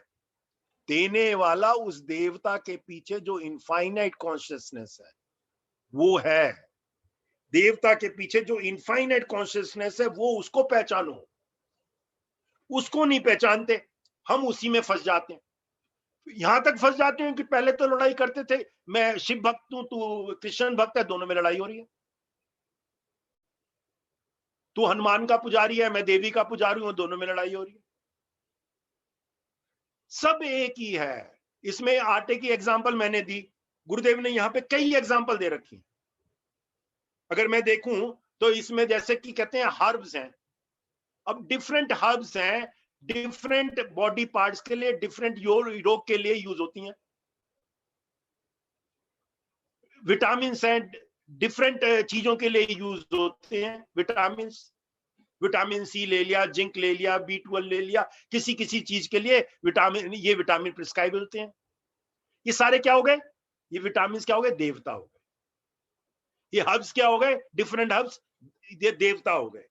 देने वाला उस देवता के पीछे जो इनफाइनाइट कॉन्शियसनेस है वो है। देवता के पीछे जो इनफाइनाइट कॉन्शियसनेस है वो उसको पहचानो। उसको नहीं पहचानते, हम उसी में फंस जाते हैं। यहां तक फंस जाते हैं कि पहले तो लड़ाई करते थे, मैं शिव भक्त हूं, तू कृष्ण भक्त है, दोनों में लड़ाई हो रही है। तू हनुमान का पुजारी है, मैं देवी का पुजारी हूं, दोनों में लड़ाई हो रही है। सब एक ही है। इसमें आटे की एग्जांपल मैंने दी, गुरुदेव ने यहां पे कई एग्जांपल दे रखी हैं। अगर मैं देखूं तो इसमें जैसे कि कहते हैं हर्ब्स हैं, अब डिफरेंट हर्ब्स हैं, डिफरेंट बॉडी पार्ट्स के लिए, डिफरेंट रोग के लिए यूज होती हैं। विटामिन हैं, डिफरेंट चीजों के लिए यूज होते हैं। विटामिन सी ले लिया, जिंक ले लिया, B12 ले लिया, किसी किसी चीज के लिए ये विटामिन प्रिस्क्राइब होते हैं। ये सारे क्या हो गए? ये विटामिन क्या हो गए? देवता हो गए। ये हर्ब्स क्या हो गए? डिफरेंट हर्ब्स, ये देवता हो गए।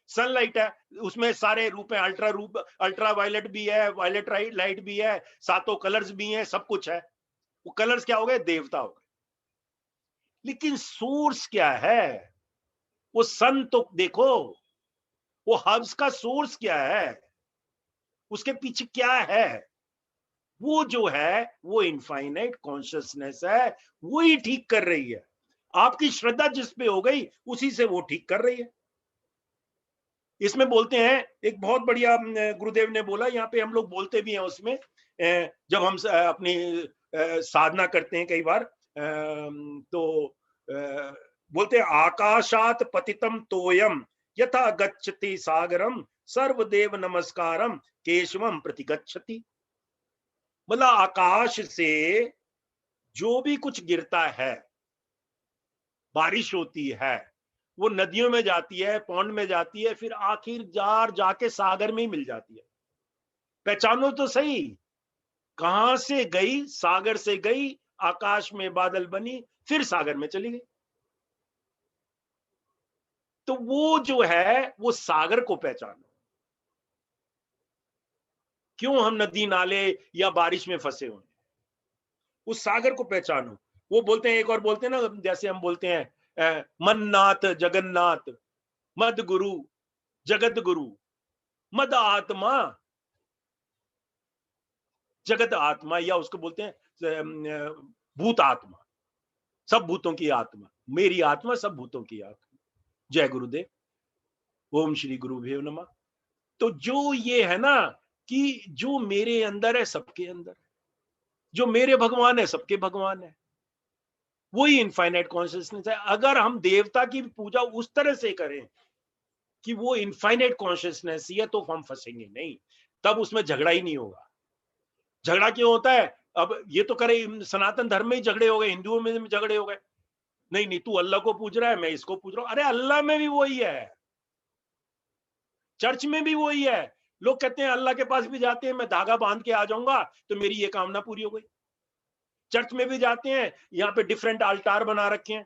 सनलाइट है, उसमें सारे रूप है, अल्ट्रा वायलेट भी है, वायलेट लाइट भी है, सातों कलर्स भी हैं, सब कुछ है। वो कलर्स क्या हो गए? देवता हो गए। लेकिन सोर्स क्या है? वो सन तो देखो, वो हर्ब्स का सोर्स क्या है, उसके पीछे क्या है? वो जो है वो इनफाइनाइट कॉन्शियसनेस है, वो ही ठीक कर रही है। आपकी श्रद्धा जिस पे हो गई उसी से वो ठीक कर रही है। इसमें बोलते हैं, एक बहुत बढ़िया गुरुदेव ने बोला, यहाँ पे हम लोग बोलते भी हैं उसमें, जब हम अपनी साधना करते हैं कई बार, तो बोलते हैं, आकाशात पतितम तोयम यथा गच्छति सागरम सर्वदेव नमस्कारम केशवम प्रतिगच्छति। मतलब आकाश से जो भी कुछ गिरता है, बारिश होती है, वो नदियों में जाती है, पौंड में जाती है, फिर आखिर जाके सागर में ही मिल जाती है। पहचानो तो सही, कहां से गई? सागर से गई, आकाश में बादल बनी, फिर सागर में चली गई। तो वो जो है वो सागर को पहचानो। क्यों हम नदी नाले या बारिश में फंसे हुए? उस सागर को पहचानो। वो बोलते हैं, एक और बोलते हैं ना, जैसे हम बोलते हैं मननाथ जगन्नाथ, मद गुरु जगत गुरु, मद आत्मा जगत आत्मा, या उसको बोलते हैं भूत आत्मा, सब भूतों की आत्मा, मेरी आत्मा सब भूतों की आत्मा। जय गुरुदेव। ओम श्री गुरुभ्यो नमः। तो जो ये है ना कि जो मेरे अंदर है सबके अंदर है, जो मेरे भगवान है सबके भगवान है, वही इनफाइनाइट कॉन्शियसनेस है। अगर हम देवता की पूजा उस तरह से करें कि वो इनफाइनाइट कॉन्शियसनेस ही है तो हम फंसेंगे नहीं, तब उसमें झगड़ा ही नहीं होगा। झगड़ा क्यों होता है? अब ये तो करे, सनातन धर्म में ही झगड़े हो गए, हिंदुओं में भी झगड़े हो गए। नहीं नहीं, तू अल्लाह को पूज रहा है, मैं इसको पूज रहा हूं। अरे अल्लाह में भी वही है, चर्च में भी वही है। लोग कहते हैं अल्लाह के पास भी जाते हैं, मैं धागा बांध के आ जाऊंगा तो मेरी ये कामना पूरी हो गई। चर्च में भी जाते हैं, यहाँ पे डिफरेंट अल्टार बना रखे हैं,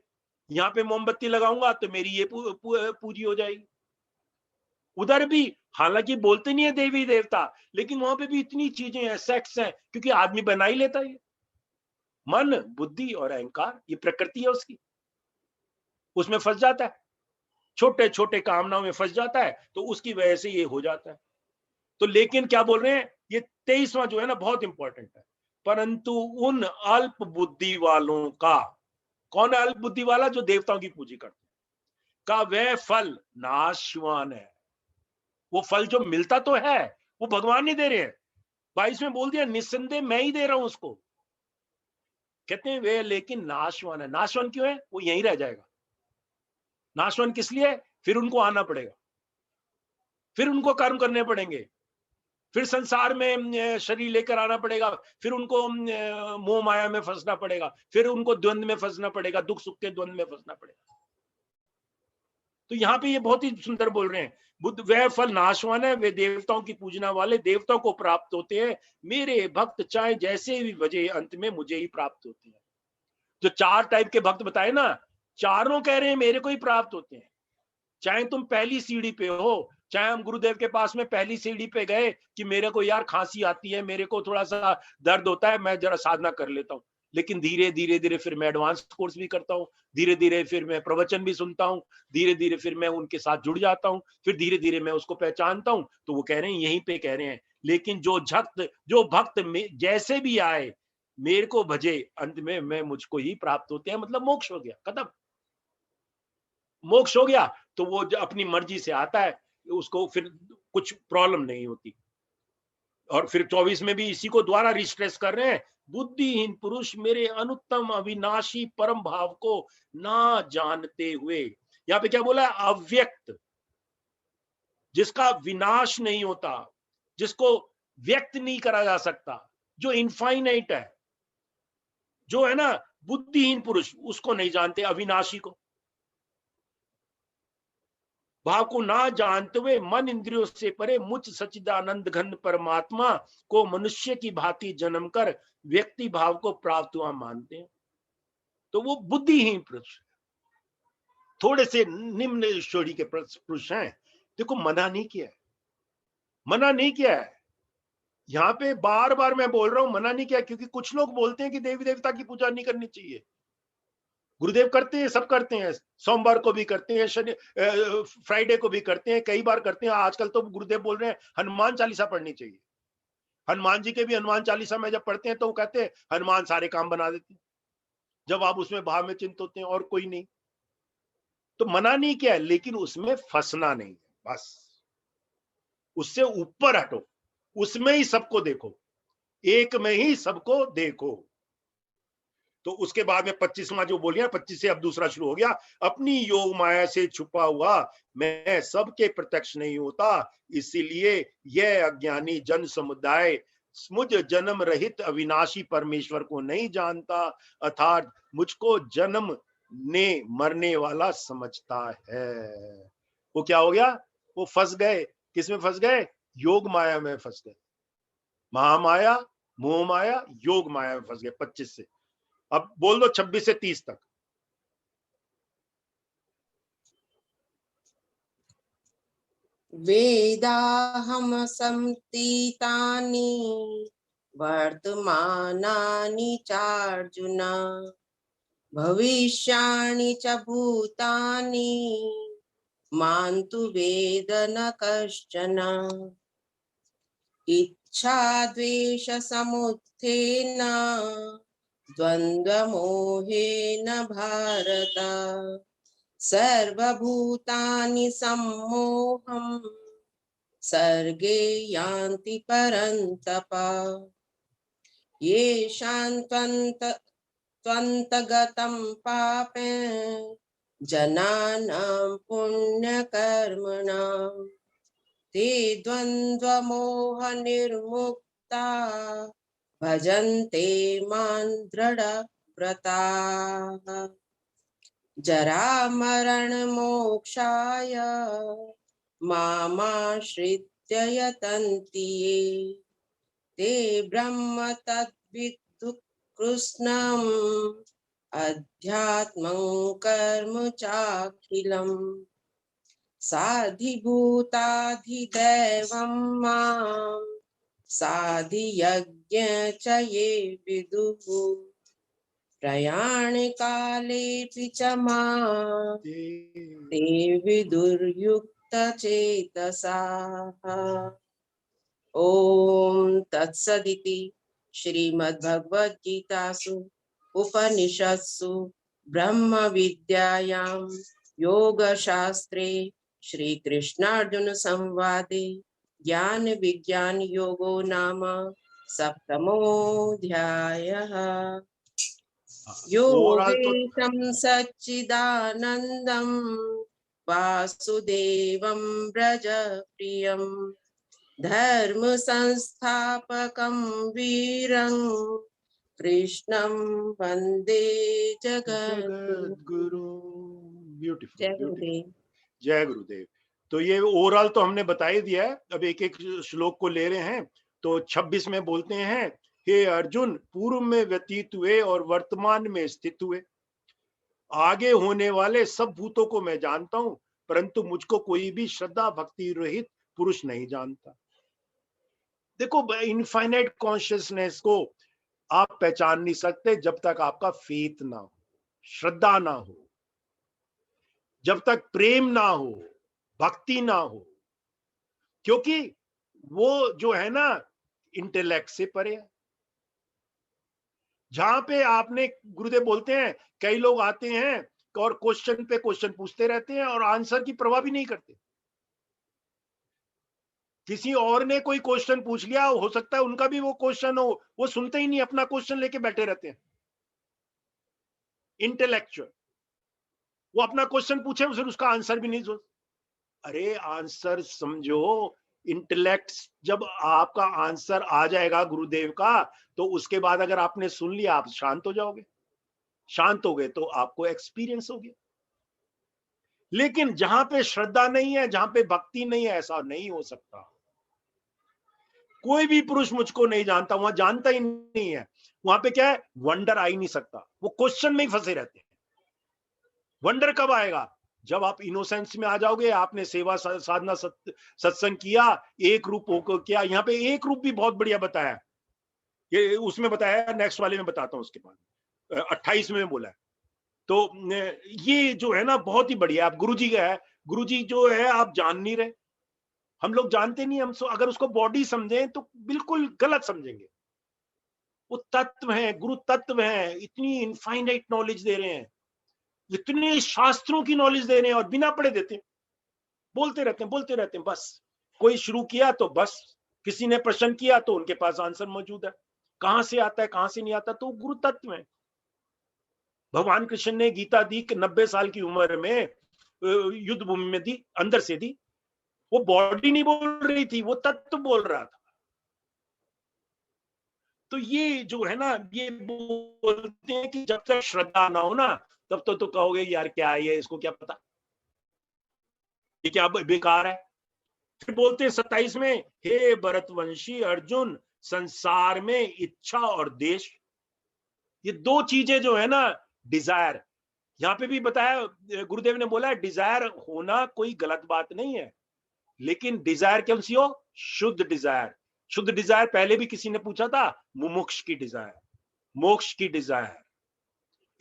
यहाँ पे मोमबत्ती लगाऊंगा तो मेरी ये पूरी हो जाएगी। उधर भी हालांकि बोलते नहीं है देवी देवता, लेकिन वहां पे भी इतनी चीजें हैं, सेक्स हैं, क्योंकि आदमी बना ही लेता है। मन, बुद्धि और अहंकार, ये प्रकृति है उसकी, उसमें फंस जाता है, छोटे छोटे कामनाओं में फंस जाता है, तो उसकी वजह से ये हो जाता है। तो लेकिन क्या बोल रहे हैं, ये 23वां जो है ना बहुत इंपॉर्टेंट है। परंतु उन अल्प बुद्धि वालों का, कौन है अल्प बुद्धि वाला? जो देवताओं की पूजा करते हैं, का वह फल नाशवान है। वो फल जो मिलता तो है वो भगवान नहीं दे रहे हैं। 22 में बोल दिया, निस्संदेह मैं ही दे रहा हूं उसको। कहते हैं वे लेकिन नाशवान है। नाशवान क्यों है? वो यहीं रह जाएगा। नाशवान किस लिए? फिर उनको आना पड़ेगा, फिर उनको कर्म करने पड़ेंगे, फिर संसार में शरीर लेकर आना पड़ेगा, फिर उनको मोह माया में फंसना पड़ेगा, फिर उनको द्वंद में फंसना पड़ेगा, दुख सुख के द्वंद में फंसना पड़ेगा। तो यहाँ पे ये बहुत ही सुंदर बोल रहे हैं, बुद्ध वह फल नाशवान है, वे देवताओं की पूजना वाले देवताओं को प्राप्त होते हैं, मेरे भक्त चाहे जैसे भी बजे अंत में मुझे ही प्राप्त होते हैं। जो 4 टाइप के भक्त बताए ना, चारों कह रहे हैं मेरे को ही प्राप्त होते हैं। चाहे तुम पहली सीढ़ी पे हो, चाहे हम गुरुदेव के पास में पहली सीढ़ी पे गए कि मेरे को यार खांसी आती है, मेरे को थोड़ा सा दर्द होता है, मैं जरा साधना कर लेता हूँ, लेकिन धीरे धीरे धीरे फिर मैं एडवांस कोर्स भी करता हूँ, धीरे धीरे फिर मैं प्रवचन भी सुनता हूँ, धीरे धीरे फिर मैं उनके साथ जुड़ जाता हूँ, फिर धीरे धीरे मैं उसको पहचानता हूँ। तो वो कह रहे हैं यहीं पे कह रहे हैं, लेकिन जो भक्त में जैसे भी आए मेरे को भजे, अंत में मैं मुझको ही प्राप्त होते हैं, मतलब मोक्ष हो गया, खत्म, मोक्ष हो गया। तो वो जो अपनी मर्जी से आता है, उसको फिर कुछ प्रॉब्लम नहीं होती। और फिर 24 में भी इसी को द्वारा रिस्ट्रेस कर रहे हैं, बुद्धिहीन पुरुष मेरे अनुत्तम अविनाशी परम भाव को ना जानते हुए। यहाँ पे क्या बोला है? अव्यक्त, जिसका विनाश नहीं होता, जिसको व्यक्त नहीं करा जा सकता, जो इनफाइनाइट है, जो है ना बुद्धिहीन पुरुष, उसको नहीं जानते, अविनाशी को, भाव को ना जानते हुए मन इंद्रियों से परे मुझ सच्चिदानंद घन परमात्मा को मनुष्य की भांति जन्म कर व्यक्ति भाव को प्राप्त हुआ मानते हैं। तो वो बुद्धिहीन पुरुष, थोड़े से निम्न श्रेणी के पुरुष हैं। देखो मना नहीं किया है, मना नहीं किया है, यहाँ पे बार बार मैं बोल रहा हूं मना नहीं किया, क्योंकि कुछ लोग बोलते हैं कि देवी देवता की पूजा नहीं करनी चाहिए। गुरुदेव करते हैं, सब करते हैं, सोमवार को भी करते हैं, शनि फ्राइडे को भी करते हैं, कई बार करते हैं। आजकल तो गुरुदेव बोल रहे हैं हनुमान चालीसा पढ़नी चाहिए। हनुमान जी के भी हनुमान चालीसा में जब पढ़ते हैं तो वो कहते हैं हनुमान सारे काम बना देते हैं, जब आप उसमें भाव में चिंत होते हैं और कोई नहीं। तो मना नहीं किया है, लेकिन उसमें फंसना नहीं है, बस उससे ऊपर हटो, उसमें ही सबको देखो, एक में ही सबको देखो। तो उसके बाद में 25वां जो बोलिया, 25 से अब दूसरा शुरू हो गया, अपनी योग माया से छुपा हुआ मैं सबके प्रत्यक्ष नहीं होता, इसीलिए यह अज्ञानी जन समुदाय मुझ जन्म रहित अविनाशी परमेश्वर को नहीं जानता, अर्थात मुझको जन्म ने मरने वाला समझता है। वो क्या हो गया? वो फंस गए, किसमें फंस गए? योग माया में फंस गए, महामाया, मोह माया, योग माया में फंस गए 25 से। अब बोल दो 26 से 30 तक। वेदाहम संतीतानि वर्तमानानि चार्जुन भविष्याणि च भूतानि मां तु वेद न कश्चन। इच्छा द्वेष समुत्थेन द्वन्द्वमोहेन भारत सर्वभूतानि सम्मोहं सर्गे यान्ति परन्तप। येषां त्वन्तगतं पापे जनानां पुण्यकर्मणां ते द्वन्द्वमोहनिर्मुक्ता भजन्ते मां दृढव्रताः। जरामरणमोक्षाय मामाश्रित्य यतन्ति ये ते ब्रह्म तद्विदुः कृष्णम् अध्यात्मं कर्म चाखिलम्। साधिभूताधिदैवं मां साधियज्ञ च ये विदुः प्रयाणकालेऽपि च मां ते विदुर्युक्तचेतसाः। ॐ तत्सदिति श्रीमद्भगवद्गीतासु उपनिषत्सु ब्रह्मविद्यायां योगशास्त्रे श्रीकृष्णार्जुन संवादे ज्ञान विज्ञान योगो नाम सप्तमोऽध्यायः। योगेशं सच्चिदानन्दं वासुदेवं व्रजप्रियं धर्म संस्थापकं वीरं कृष्णं वंदे जगद्गुरु। जगद्गुरु। ब्यूटीफुल जय ब्यूटीफुल। गुरुदेव। जय गुरुदेव। तो ये ओवरऑल तो हमने बता ही दिया है, अब एक एक श्लोक को ले रहे हैं। तो 26 में बोलते हैं, हे अर्जुन, पूर्व में व्यतीत हुए और वर्तमान में स्थित हुए आगे होने वाले सब भूतों को मैं जानता हूं, परंतु मुझको कोई भी श्रद्धा भक्ति रहित पुरुष नहीं जानता। देखो, इनफाइनाइट कॉन्शियसनेस को आप पहचान नहीं सकते जब तक आपका फेथ ना हो, श्रद्धा ना हो, जब तक प्रेम ना हो, भक्ति ना हो, क्योंकि वो जो है ना इंटेलेक्ट से परे है। जहां पे आपने, गुरुदेव बोलते हैं, कई लोग आते हैं और क्वेश्चन पे क्वेश्चन पूछते रहते हैं और आंसर की परवाह भी नहीं करते। किसी और ने कोई क्वेश्चन पूछ लिया, हो सकता है उनका भी वो क्वेश्चन हो, वो सुनते ही नहीं, अपना क्वेश्चन लेके बैठे रहते हैं। इंटेलेक्चुअल, वो अपना क्वेश्चन पूछे, फिर उसका आंसर भी नहीं सोच। अरे आंसर समझो। इंटेलेक्ट, जब आपका आंसर आ जाएगा गुरुदेव का, तो उसके बाद अगर आपने सुन लिया, आप शांत हो जाओगे। शांत हो गए तो आपको एक्सपीरियंस हो गया। लेकिन जहां पे श्रद्धा नहीं है, जहां पे भक्ति नहीं है, ऐसा नहीं हो सकता। कोई भी पुरुष मुझको नहीं जानता, वहां जानता ही नहीं है। वहां पे क्या है, वंडर आ ही नहीं सकता। वो क्वेश्चन में ही फंसे रहते हैं। वंडर कब आएगा, जब आप इनोसेंस में आ जाओगे। आपने सेवा साधना सत्संग किया, एक रूप होकर किया। यहाँ पे एक रूप भी बहुत बढ़िया बताया, ये उसमें बताया, नेक्स्ट वाले में बताता हूँ उसके बाद, 28 में बोला है। तो ये जो है ना बहुत ही बढ़िया। आप गुरुजी का है, गुरुजी जो है आप जान नहीं रहे। हम लोग जानते नहीं, हम अगर उसको बॉडी समझें तो बिल्कुल गलत समझेंगे। वो तत्व है, गुरु तत्व है। इतनी इनफाइनाइट नॉलेज दे रहे हैं, इतने शास्त्रों की नॉलेज दे रहे हैं, और बिना पढ़े देते हैं। बोलते रहते हैं, बोलते रहते हैं। बस कोई शुरू किया तो बस, किसी ने प्रश्न किया तो उनके पास आंसर मौजूद है। कहां से आता है, कहां से नहीं आता, तो गुरु तत्व है। भगवान कृष्ण ने गीता दी कि 90 साल की उम्र में युद्ध भूमि में दी, अंदर से दी। वो बॉडी नहीं बोल रही थी, वो तत्व बोल रहा था। तो ये जो है ना, ये बोलते हैं कि जब तक श्रद्धा ना हो ना, तब तो कहोगे यार क्या है ये, इसको क्या पता, ये क्या बेकार है। फिर बोलते हैं 27 में, हे भरतवंशी अर्जुन, संसार में इच्छा और देश, ये दो चीजें जो है ना, डिजायर, यहाँ पे भी बताया, गुरुदेव ने बोला डिजायर होना कोई गलत बात नहीं है, लेकिन डिजायर कौन सी हो, शुद्ध डिजायर। शुद्ध डिजायर पहले भी किसी ने पूछा था, मुमुक्ष की डिजायर, मोक्ष की डिजायर,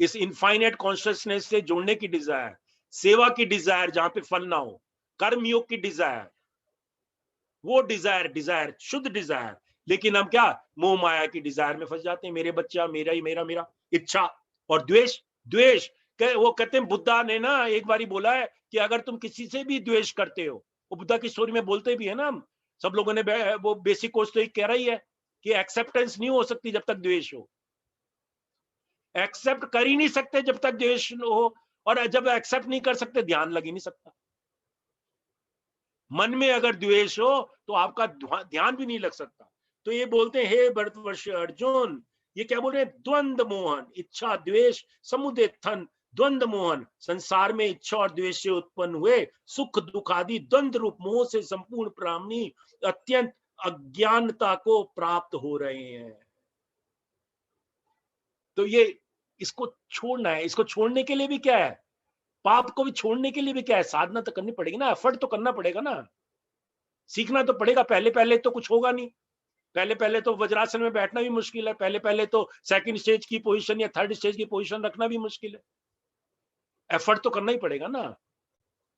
इस इनफाइनाइट कॉन्शियसनेस से जुड़ने की डिजायर, सेवा की डिजायर जहां पे फल ना हो, कर्मयोग की डिजायर, वो डिजायर, डिजायर शुद्ध डिजायर। लेकिन हम क्या, मोह माया की डिजायर में फंस जाते हैं, मेरे बच्चा, मेरा ही मेरा मेरा, इच्छा और द्वेष। द्वेष वो कहते हैं, बुद्धा ने ना एक बारी बोला है कि अगर तुम किसी से भी द्वेष करते हो, वो बुद्धा की स्टोरी में बोलते भी है ना, हम सब लोगों ने, वो बेसिक कोर्स तो एक कह रही है कि एक्सेप्टेंस नहीं हो सकती जब तक द्वेष हो। एक्सेप्ट कर ही नहीं सकते जब तक द्वेष हो, और जब एक्सेप्ट नहीं कर सकते, ध्यान लग ही नहीं सकता। मन में अगर द्वेष हो तो आपका ध्यान भी नहीं लग सकता। तो ये बोलते हैं, हे भरतवर्ष अर्जुन, ये क्या बोल रहे हैं, द्वंद मोहन, इच्छा द्वेष समुदय थन, द्वंद मोहन, संसार में इच्छा और द्वेष से उत्पन्न हुए सुख दुख आदि द्वंद रूप मोह से संपूर्ण प्राणी अत्यंत अज्ञानता को प्राप्त हो रहे हैं। तो ये, इसको छोड़ना है। इसको छोड़ने के लिए भी क्या है, पाप को भी छोड़ने के लिए भी क्या है, साधना तो करनी पड़ेगी ना, एफर्ट तो करना पड़ेगा ना, सीखना तो पड़ेगा। पहले पहले तो कुछ होगा नहीं। पहले पहले तो वज्रासन में बैठना भी मुश्किल है, पहले पहले तो सेकंड स्टेज की पोजीशन या थर्ड स्टेज की पोजीशन रखना भी मुश्किल है। एफर्ट तो करना ही पड़ेगा ना।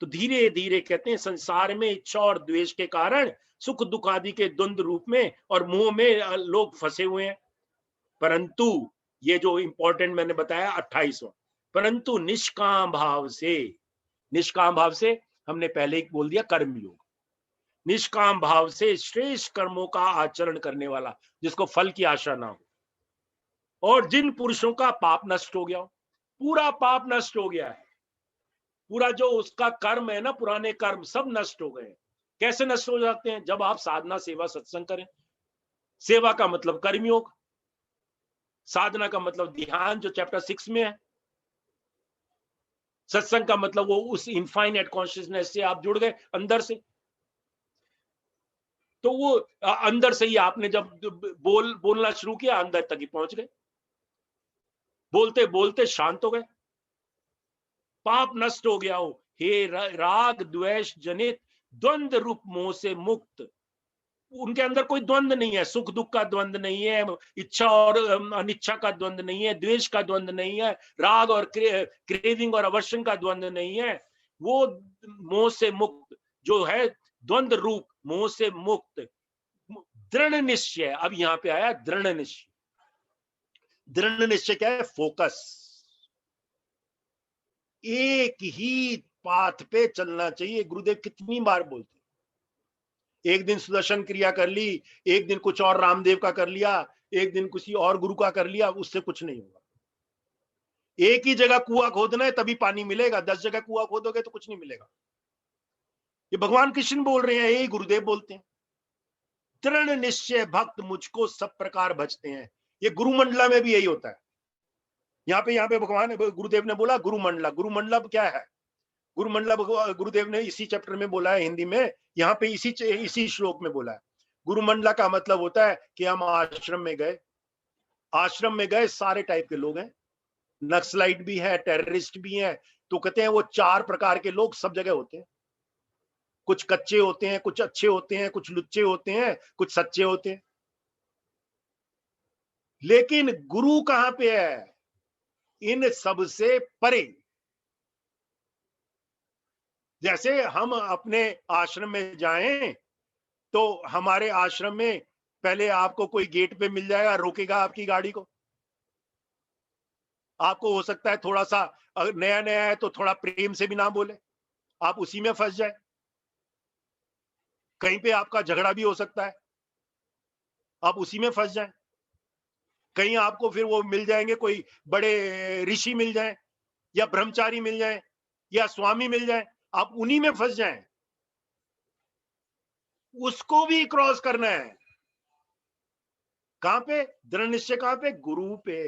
तो धीरे धीरे कहते हैं, संसार में इच्छा और द्वेष के कारण सुख दुख आदि के द्वंद्व रूप में और मोह में लोग फंसे हुए हैं। परंतु ये जो इंपॉर्टेंट मैंने बताया 28वां, परंतु निष्काम भाव से, निष्काम भाव से हमने पहले ही बोल दिया कर्मयोग, निष्काम भाव से श्रेष्ठ कर्मों का आचरण करने वाला, जिसको फल की आशा ना हो, और जिन पुरुषों का पाप नष्ट हो गया हो, पूरा पाप नष्ट हो गया है, पूरा जो उसका कर्म है ना, पुराने कर्म सब नष्ट हो गए, कैसे नष्ट हो जाते हैं? जब आप साधना सेवा सत्संग करें। सेवा का मतलब कर्मयोग, साधना का मतलब ध्यान जो चैप्टर 6 में है, सत्संग का मतलब वो उस इनफाइनाइट कॉन्शियसनेस से आप जुड़ गए अंदर से। तो वो अंदर से ही आपने जब बोलना शुरू किया, अंदर तक ही पहुंच गए, बोलते बोलते शांत हो गए, पाप नष्ट हो गया हो। हे राग द्वेष जनित द्वंद रूप मोह से मुक्त, उनके अंदर कोई द्वंद नहीं है, सुख दुख का द्वंद नहीं है, इच्छा और अनिच्छा का द्वंद नहीं है, द्वेष का द्वंद नहीं है, राग और क्रेविंग और अवर्शन का द्वंद नहीं है। वो मोह से मुक्त जो है, द्वंद रूप मोह से मुक्त, दृढ़ निश्चय। अब यहां पे आया दृढ़ निश्चय। दृढ़ निश्चय क्या है? फोकस, एक ही पाथ पे चलना चाहिए। गुरुदेव कितनी बार बोलते हैं, एक दिन सुदर्शन क्रिया कर ली, एक दिन कुछ और रामदेव का कर लिया, एक दिन किसी और गुरु का कर लिया, उससे कुछ नहीं होगा। एक ही जगह कुआं खोदना है तभी पानी मिलेगा, 10 जगह कुआं खोदोगे तो कुछ नहीं मिलेगा। ये भगवान कृष्ण बोल रहे हैं, यही गुरुदेव बोलते हैं। दृढ़ निश्चय भक्त मुझको सब प्रकार भजते हैं। ये गुरुमंडला में भी यही होता है। यहाँ पे भगवान गुरुदेव ने बोला गुरुमंडला। गुरुमंडला क्या है? गुरुमंडला गुरुदेव ने इसी चैप्टर में बोला है हिंदी में, यहाँ पे इसी श्लोक में बोला है। गुरुमंडला का मतलब होता है कि हम आश्रम में गए, आश्रम में गए, सारे टाइप के लोग हैं, नक्सलाइट भी है, टेररिस्ट भी है। तो कहते हैं वो 4 प्रकार के लोग सब जगह होते हैं। कुछ कच्चे होते हैं, कुछ अच्छे होते हैं, कुछ लुच्चे होते हैं, कुछ सच्चे होते हैं। लेकिन गुरु कहां पे है? इन सब से परे। जैसे हम अपने आश्रम में जाएं तो हमारे आश्रम में पहले आपको कोई गेट पे मिल जाएगा, रोकेगा आपकी गाड़ी को। आपको हो सकता है थोड़ा सा, अगर नया नया है तो थोड़ा प्रेम से भी ना बोले, आप उसी में फंस जाए। कहीं पे आपका झगड़ा भी हो सकता है, आप उसी में फंस जाए। कहीं आपको फिर वो मिल जाएंगे, कोई बड़े ऋषि मिल जाए, या ब्रह्मचारी मिल जाए, या स्वामी मिल जाए, आप उन्हीं में फंस जाएं। उसको भी क्रॉस करना है। कहां पे? दृढ़ निश्चय कहां पे? गुरु पे।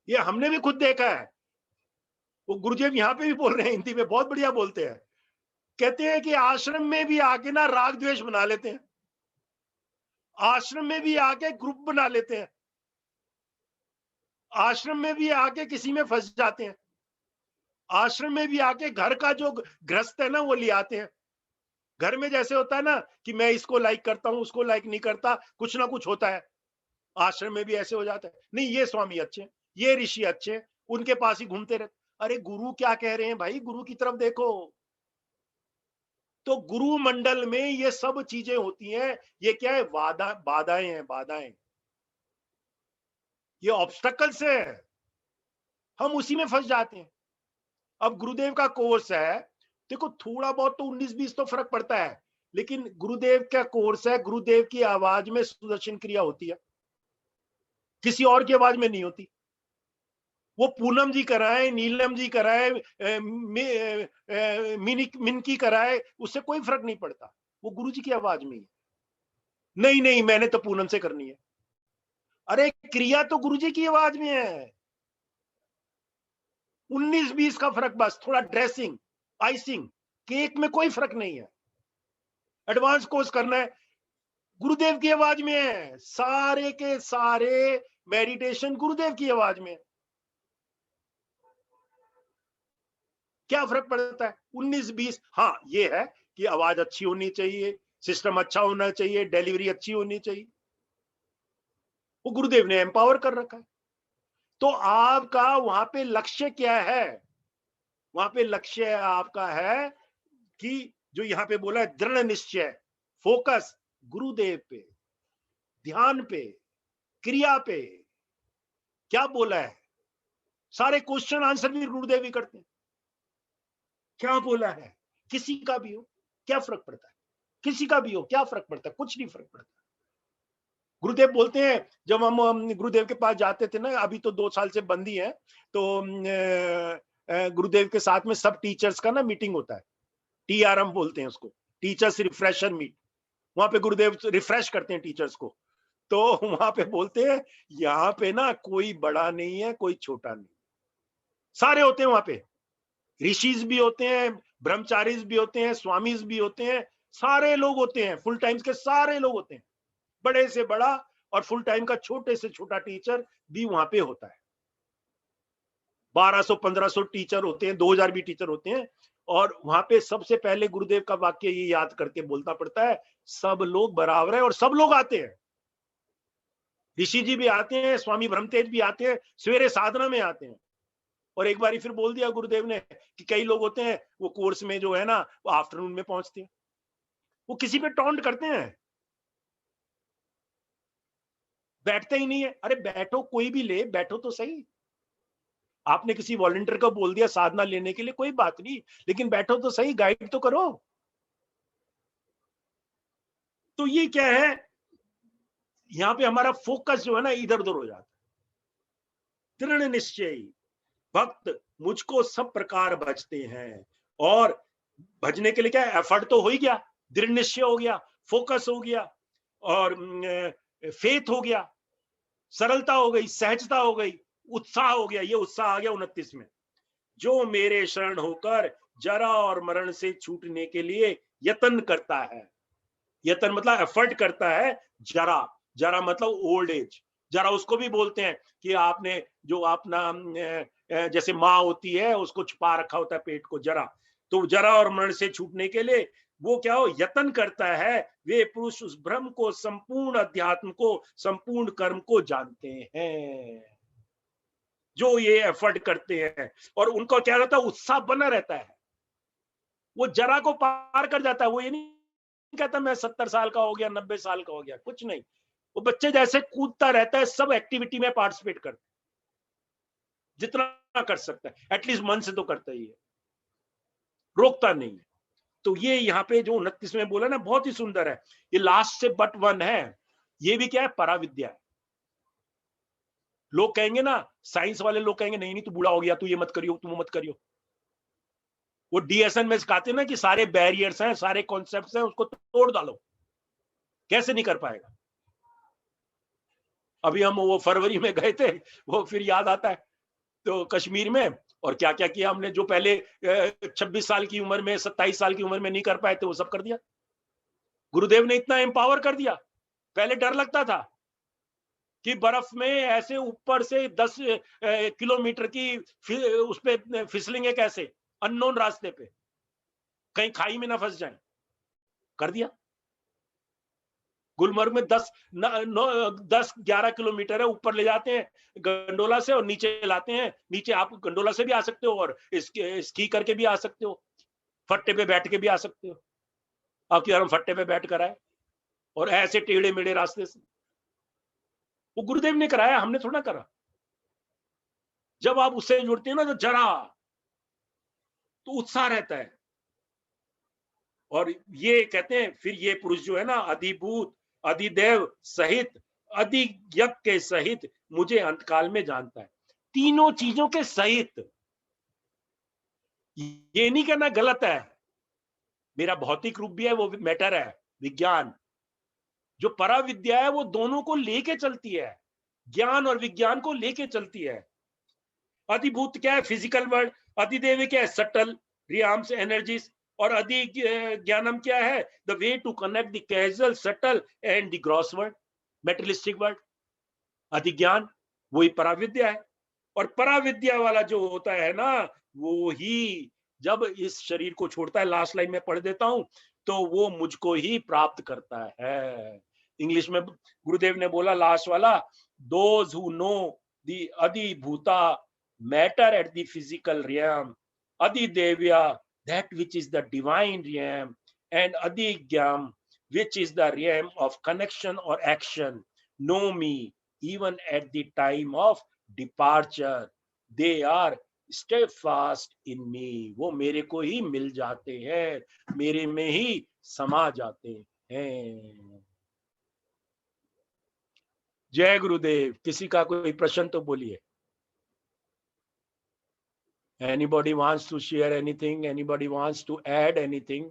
ये हमने भी खुद देखा है। वो गुरुदेव यहाँ पे भी बोल रहे हैं, हिंदी में बहुत बढ़िया बोलते हैं। कहते हैं कि आश्रम में भी आके ना राग द्वेष बना लेते हैं, आश्रम में भी आके ग्रुप बना लेते हैं, आश्रम में भी आके किसी में फंस जाते हैं, आश्रम में भी आके घर का जो गृहस्थ है ना वो ले आते हैं। घर में जैसे होता है ना कि मैं इसको लाइक करता हूं, उसको लाइक नहीं करता, कुछ ना कुछ होता है। आश्रम में भी ऐसे हो जाता है। नहीं, ये स्वामी अच्छे, ये ऋषि अच्छे, उनके पास ही घूमते रहते। अरे गुरु क्या कह रहे हैं भाई? गुरु की तरफ देखो। तो गुरु मंडल में ये सब चीजें होती हैं। ये क्या है? बाधाएं हैं, बाधाएं। ये ऑब्स्टकल्स है, हम उसी में फंस जाते हैं। अब गुरुदेव का कोर्स है, देखो थोड़ा बहुत तो 19-20 तो फर्क पड़ता है, लेकिन गुरुदेव का कोर्स है, गुरुदेव की आवाज में सुदर्शन क्रिया होती है, किसी और की आवाज में नहीं होती। वो पूनम जी कराए, नीलम जी कराए, मिनकी कराए, उससे कोई फर्क नहीं पड़ता, वो गुरु जी की आवाज में ही है। नहीं नहीं, मैंने तो पूनम से करनी है। अरे क्रिया तो गुरु जी की आवाज में है। 19-20 का फर्क बस, थोड़ा ड्रेसिंग, आइसिंग, केक में कोई फर्क नहीं है। एडवांस कोर्स करना है, गुरुदेव की आवाज में है। सारे के सारे मेडिटेशन गुरुदेव की आवाज में है। क्या फर्क पड़ता है 19-20? हाँ ये है कि आवाज अच्छी होनी चाहिए, सिस्टम अच्छा होना चाहिए, डिलीवरी अच्छी होनी चाहिए। वो गुरुदेव ने एम्पावर कर रखा है। तो आपका वहां पे लक्ष्य क्या है? वहां पे लक्ष्य आपका है कि जो यहां पे बोला है दृढ़ निश्चय, फोकस गुरुदेव पे, ध्यान पे, क्रिया पे। क्या बोला है? सारे क्वेश्चन आंसर भी गुरुदेव ही करते हैं। क्या बोला है? किसी का भी हो क्या फर्क पड़ता है? किसी का भी हो क्या फर्क पड़ता है? कुछ नहीं फर्क पड़ता। गुरुदेव बोलते हैं, जब हम गुरुदेव के पास जाते थे ना, अभी तो 2 साल से बंद ही है, तो गुरुदेव के साथ में सब टीचर्स का ना मीटिंग होता है। TRM बोलते हैं उसको, टीचर्स रिफ्रेशर मीट। वहां पे गुरुदेव रिफ्रेश करते हैं टीचर्स को। तो वहां पे बोलते हैं यहाँ पे ना कोई बड़ा नहीं है, कोई छोटा नहीं, सारे होते हैं वहां पे। ऋषिज भी होते हैं, ब्रह्मचारीज भी होते हैं, स्वामीज भी होते हैं, सारे लोग होते हैं, फुल टाइम्स के सारे लोग होते हैं, बड़े से बड़ा और फुल टाइम का छोटे से छोटा टीचर भी वहां पे होता है। 1200-1500 टीचर होते हैं, 2000 भी टीचर होते हैं। और वहां पे सबसे पहले गुरुदेव का वाक्य ये याद करके बोलना पड़ता है, सब लोग बराबर है और सब लोग आते हैं। ऋषि जी भी आते हैं, स्वामी ब्रह्मतेज भी आते हैं, सवेरे साधना में आते हैं। और एक बार फिर बोल दिया गुरुदेव ने कि कई लोग होते हैं वो कोर्स में जो है ना वो आफ्टरनून में पहुंचते हैं, वो किसी पे टॉन्ट करते हैं, बैठते ही नहीं है। अरे बैठो, कोई भी ले, बैठो तो सही। आपने किसी वॉलंटियर को बोल दिया साधना लेने के लिए, कोई बात नहीं, लेकिन बैठो तो सही, गाइड तो करो। तो ये क्या है, यहाँ पे हमारा फोकस जो है ना इधर उधर हो जाता है। दृढ़ निश्चय भक्त मुझको सब प्रकार भजते हैं। और भजने के लिए क्या, एफर्ट तो हो ही गया, दृढ़ निश्चय हो गया, फोकस हो गया, और फेथ हो गया, सरलता हो गई, सहजता हो गई, उत्साह हो गया। ये उत्साह आ गया 29 में। जो मेरे शरण होकर जरा और मरण से छूटने के लिए यत्न करता है। यत्न मतलब एफर्ट करता है। जरा, जरा मतलब ओल्ड एज। जरा उसको भी बोलते हैं कि आपने जो अपना जैसे माँ होती है उसको छुपा रखा होता है पेट को, जरा। तो जरा और मरण से छूटने के लिए वो क्या हो, यत्न करता है। वे पुरुष उस ब्रह्म को, संपूर्ण अध्यात्म को, संपूर्ण कर्म को जानते हैं, जो ये एफर्ट करते हैं। और उनको क्या रहता है, उत्साह बना रहता है। वो जरा को पार कर जाता है। वो ये नहीं कहता मैं 70 साल का हो गया, 90 साल का हो गया, कुछ नहीं। वो बच्चे जैसे कूदता रहता है, सब एक्टिविटी में पार्टिसिपेट करता है, जितना कर सकता है, एटलीस्ट मन से तो करता ही है, रोकता नहीं है। तो ये यहाँ पे जो 29 में बोला ना, बहुत ही सुंदर है। ये लास्ट से बट वन है। ये भी क्या है, पराविद्या है। लोग कहेंगे ना, साइंस वाले लोग कहेंगे नहीं नहीं तू बूढ़ा हो गया, तू ये मत करियो, तुम मत करियो। वो DSN में सिखाते हैं ना कि सारे बैरियर्स हैं, सारे कॉन्सेप्ट्स हैं, उसको तोड़ डालो। कैसे नहीं कर पाएगा। अभी हम वो फरवरी में गए थे, वो फिर याद आता है, तो कश्मीर में, और क्या क्या किया हमने, जो पहले 26 साल की उम्र में, 27 साल की उम्र में नहीं कर पाए थे, वो सब कर दिया। गुरुदेव ने इतना एम्पावर कर दिया। पहले डर लगता था कि बर्फ में ऐसे ऊपर से 10 किलोमीटर की उस पे फिसलेंगे कैसे, अननोन रास्ते पे, कहीं खाई में ना फंस जाए। कर दिया। गुलमर्ग में 10-11 किलोमीटर है, ऊपर ले जाते हैं गंडोला से और नीचे लाते हैं। नीचे आप गंडोला से भी आ सकते हो और स्की करके भी आ सकते हो, फट्टे पे बैठ के भी आ सकते हो। अब यार हम फट्टे पे बैठ कर आए और ऐसे टेढ़े मेढ़े रास्ते से। वो गुरुदेव ने कराया, हमने थोड़ा करा। जब आप उससे जुड़ते हैं ना तो जरा तो उत्साह रहता है। और ये कहते हैं फिर ये पुरुष जो है ना, अधिभूत, अधिदेव सहित, अधियज्ञ के सहित मुझे अंतकाल में जानता है। तीनों चीजों के सहित। ये नहीं कहना गलत है, मेरा भौतिक रूप भी है, वो मैटर है, विज्ञान। जो पराविद्या है वो दोनों को लेके चलती है, ज्ञान और विज्ञान को लेके चलती है। अधिभूत क्या है, फिजिकल वर्ल्ड। अधिदेव क्या है, सटल रियाम्स, एनर्जीज। और अधि ज्ञानम क्या है, the way to connect the casual, subtle and the gross world, materialistic world. अधिज्ञान वही पराविद्या है। और पराविद्या वाला जो होता है ना, वो ही जब इस शरीर को छोड़ता है, लास्ट लाइन में पढ़ देता हूं, तो वो मुझको ही प्राप्त करता है। इंग्लिश में गुरुदेव ने बोला लास्ट वाला, दोज हु नो द अधिभूता matter at the physical realm, अधिदेव्या that which is the divine realm, and अधिज्ञाम which is the realm of connection or action, know me even at the time of departure. They are steadfast in me. वो मेरे को ही मिल जाते हैं, मेरे में ही समा जाते हैं। जय गुरुदेव। किसी का कोई प्रश्न तो बोलिए। Anybody wants to share anything? Anybody wants to add anything?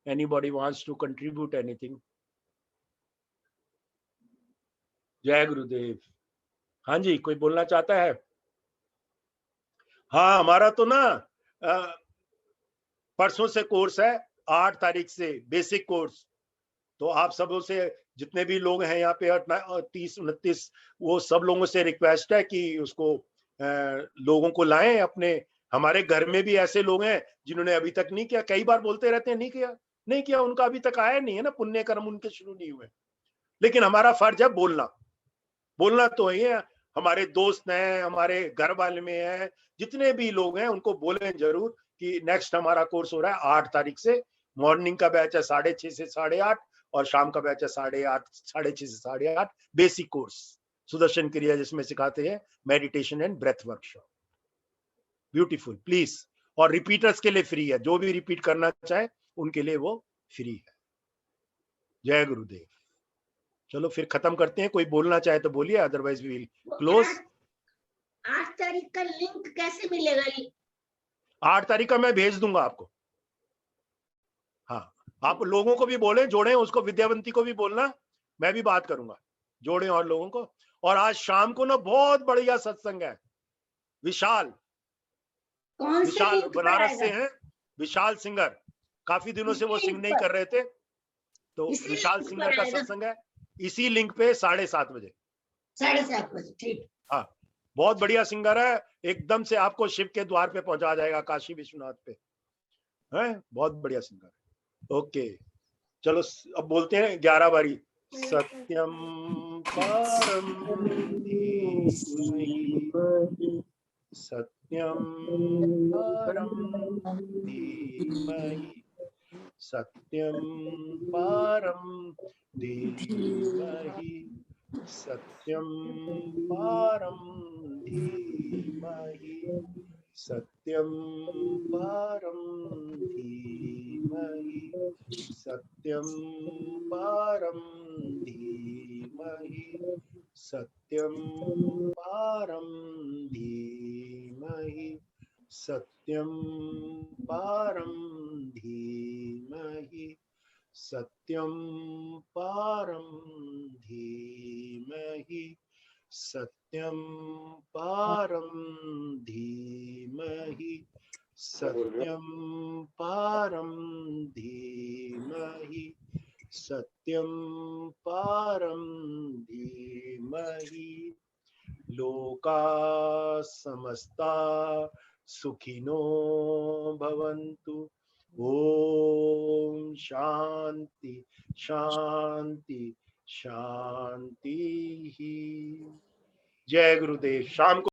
Anybody wants to contribute anything? जय गुरुदेव। हाँ जी, कोई बोलना चाहता है? हाँ, हमारा तो ना परसों से कोर्स है, 8 तारीख से बेसिक कोर्स। तो आप सबों से जितने भी लोग हैं यहाँ पे 30-29 वो सब लोगों से रिक्वेस्ट है कि उसको लोगों को लाएं अपने। हमारे घर में भी ऐसे लोग हैं जिन्होंने अभी तक नहीं किया। कई बार बोलते रहते हैं नहीं किया, उनका अभी तक आया नहीं है ना, पुण्य कर्म उनके शुरू नहीं हुए। लेकिन हमारा फर्ज है बोलना तो है। हमारे दोस्त हैं, हमारे घर वाले में हैं, जितने भी लोग हैं उनको बोलें जरूर कि नेक्स्ट हमारा कोर्स हो रहा है 8 तारीख से। मॉर्निंग का बैच है 6:30 से 8:30 और शाम का बैच है 6:30 से 8:30 बेसिक कोर्स सुदर्शन क्रिया, जिसमें सिखाते हैं meditation and breath workshop. Beautiful, please. और रिपीटर्स के लिए फ्री है, जो भी रिपीट करना चाहे उनके लिए वो फ्री है। जय गुरुदेव। चलो फिर खत्म करते हैं। कोई बोलना चाहे तो बोलिए, अदरवाइज वी विल क्लोज। 8 तारीख का लिंक कैसे मिलेगा? 8 तारीख का मैं भेज दूंगा आपको। हाँ, आप लोगों को भी बोले, जोड़े उसको, विद्यावंती को भी बोलना, मैं भी बात करूंगा, जोड़े और लोगों को। और आज शाम को ना बहुत बढ़िया सत्संग है। विशाल बनारस से हैं, विशाल सिंगर। काफी दिनों से वो सिंग नहीं कर रहे थे, तो विशाल सिंगर का सत्संग है इसी लिंक पे 7:30 बजे। 7:30 बजे, ठीक। हाँ, बहुत बढ़िया सिंगर है, एकदम से आपको शिव के द्वार पे पहुंचा जाएगा, काशी विश्वनाथ पे है। बहुत बढ़िया सिंगर है। ओके, चलो अब बोलते हैं 11 बारी। सत्यम परम धीमहि, सत्यम परम धीमहि, सत्यम परम धीमहि, सत्यम परम धीमहि, सत्यम परम धीमहि, सत्यम परम धीमहि, सत्यम परम धीमहि, सत्यम परम धीमहि, सत्यम परम धीमहि, सत्यम परम धीमहि, सत्यम परम धीमहि, सत्यम परम धीमहि। लोका समस्ता सुखिनो भवन्तु। ओम शांति शांति शांति। जय गुरुदेव। शाम को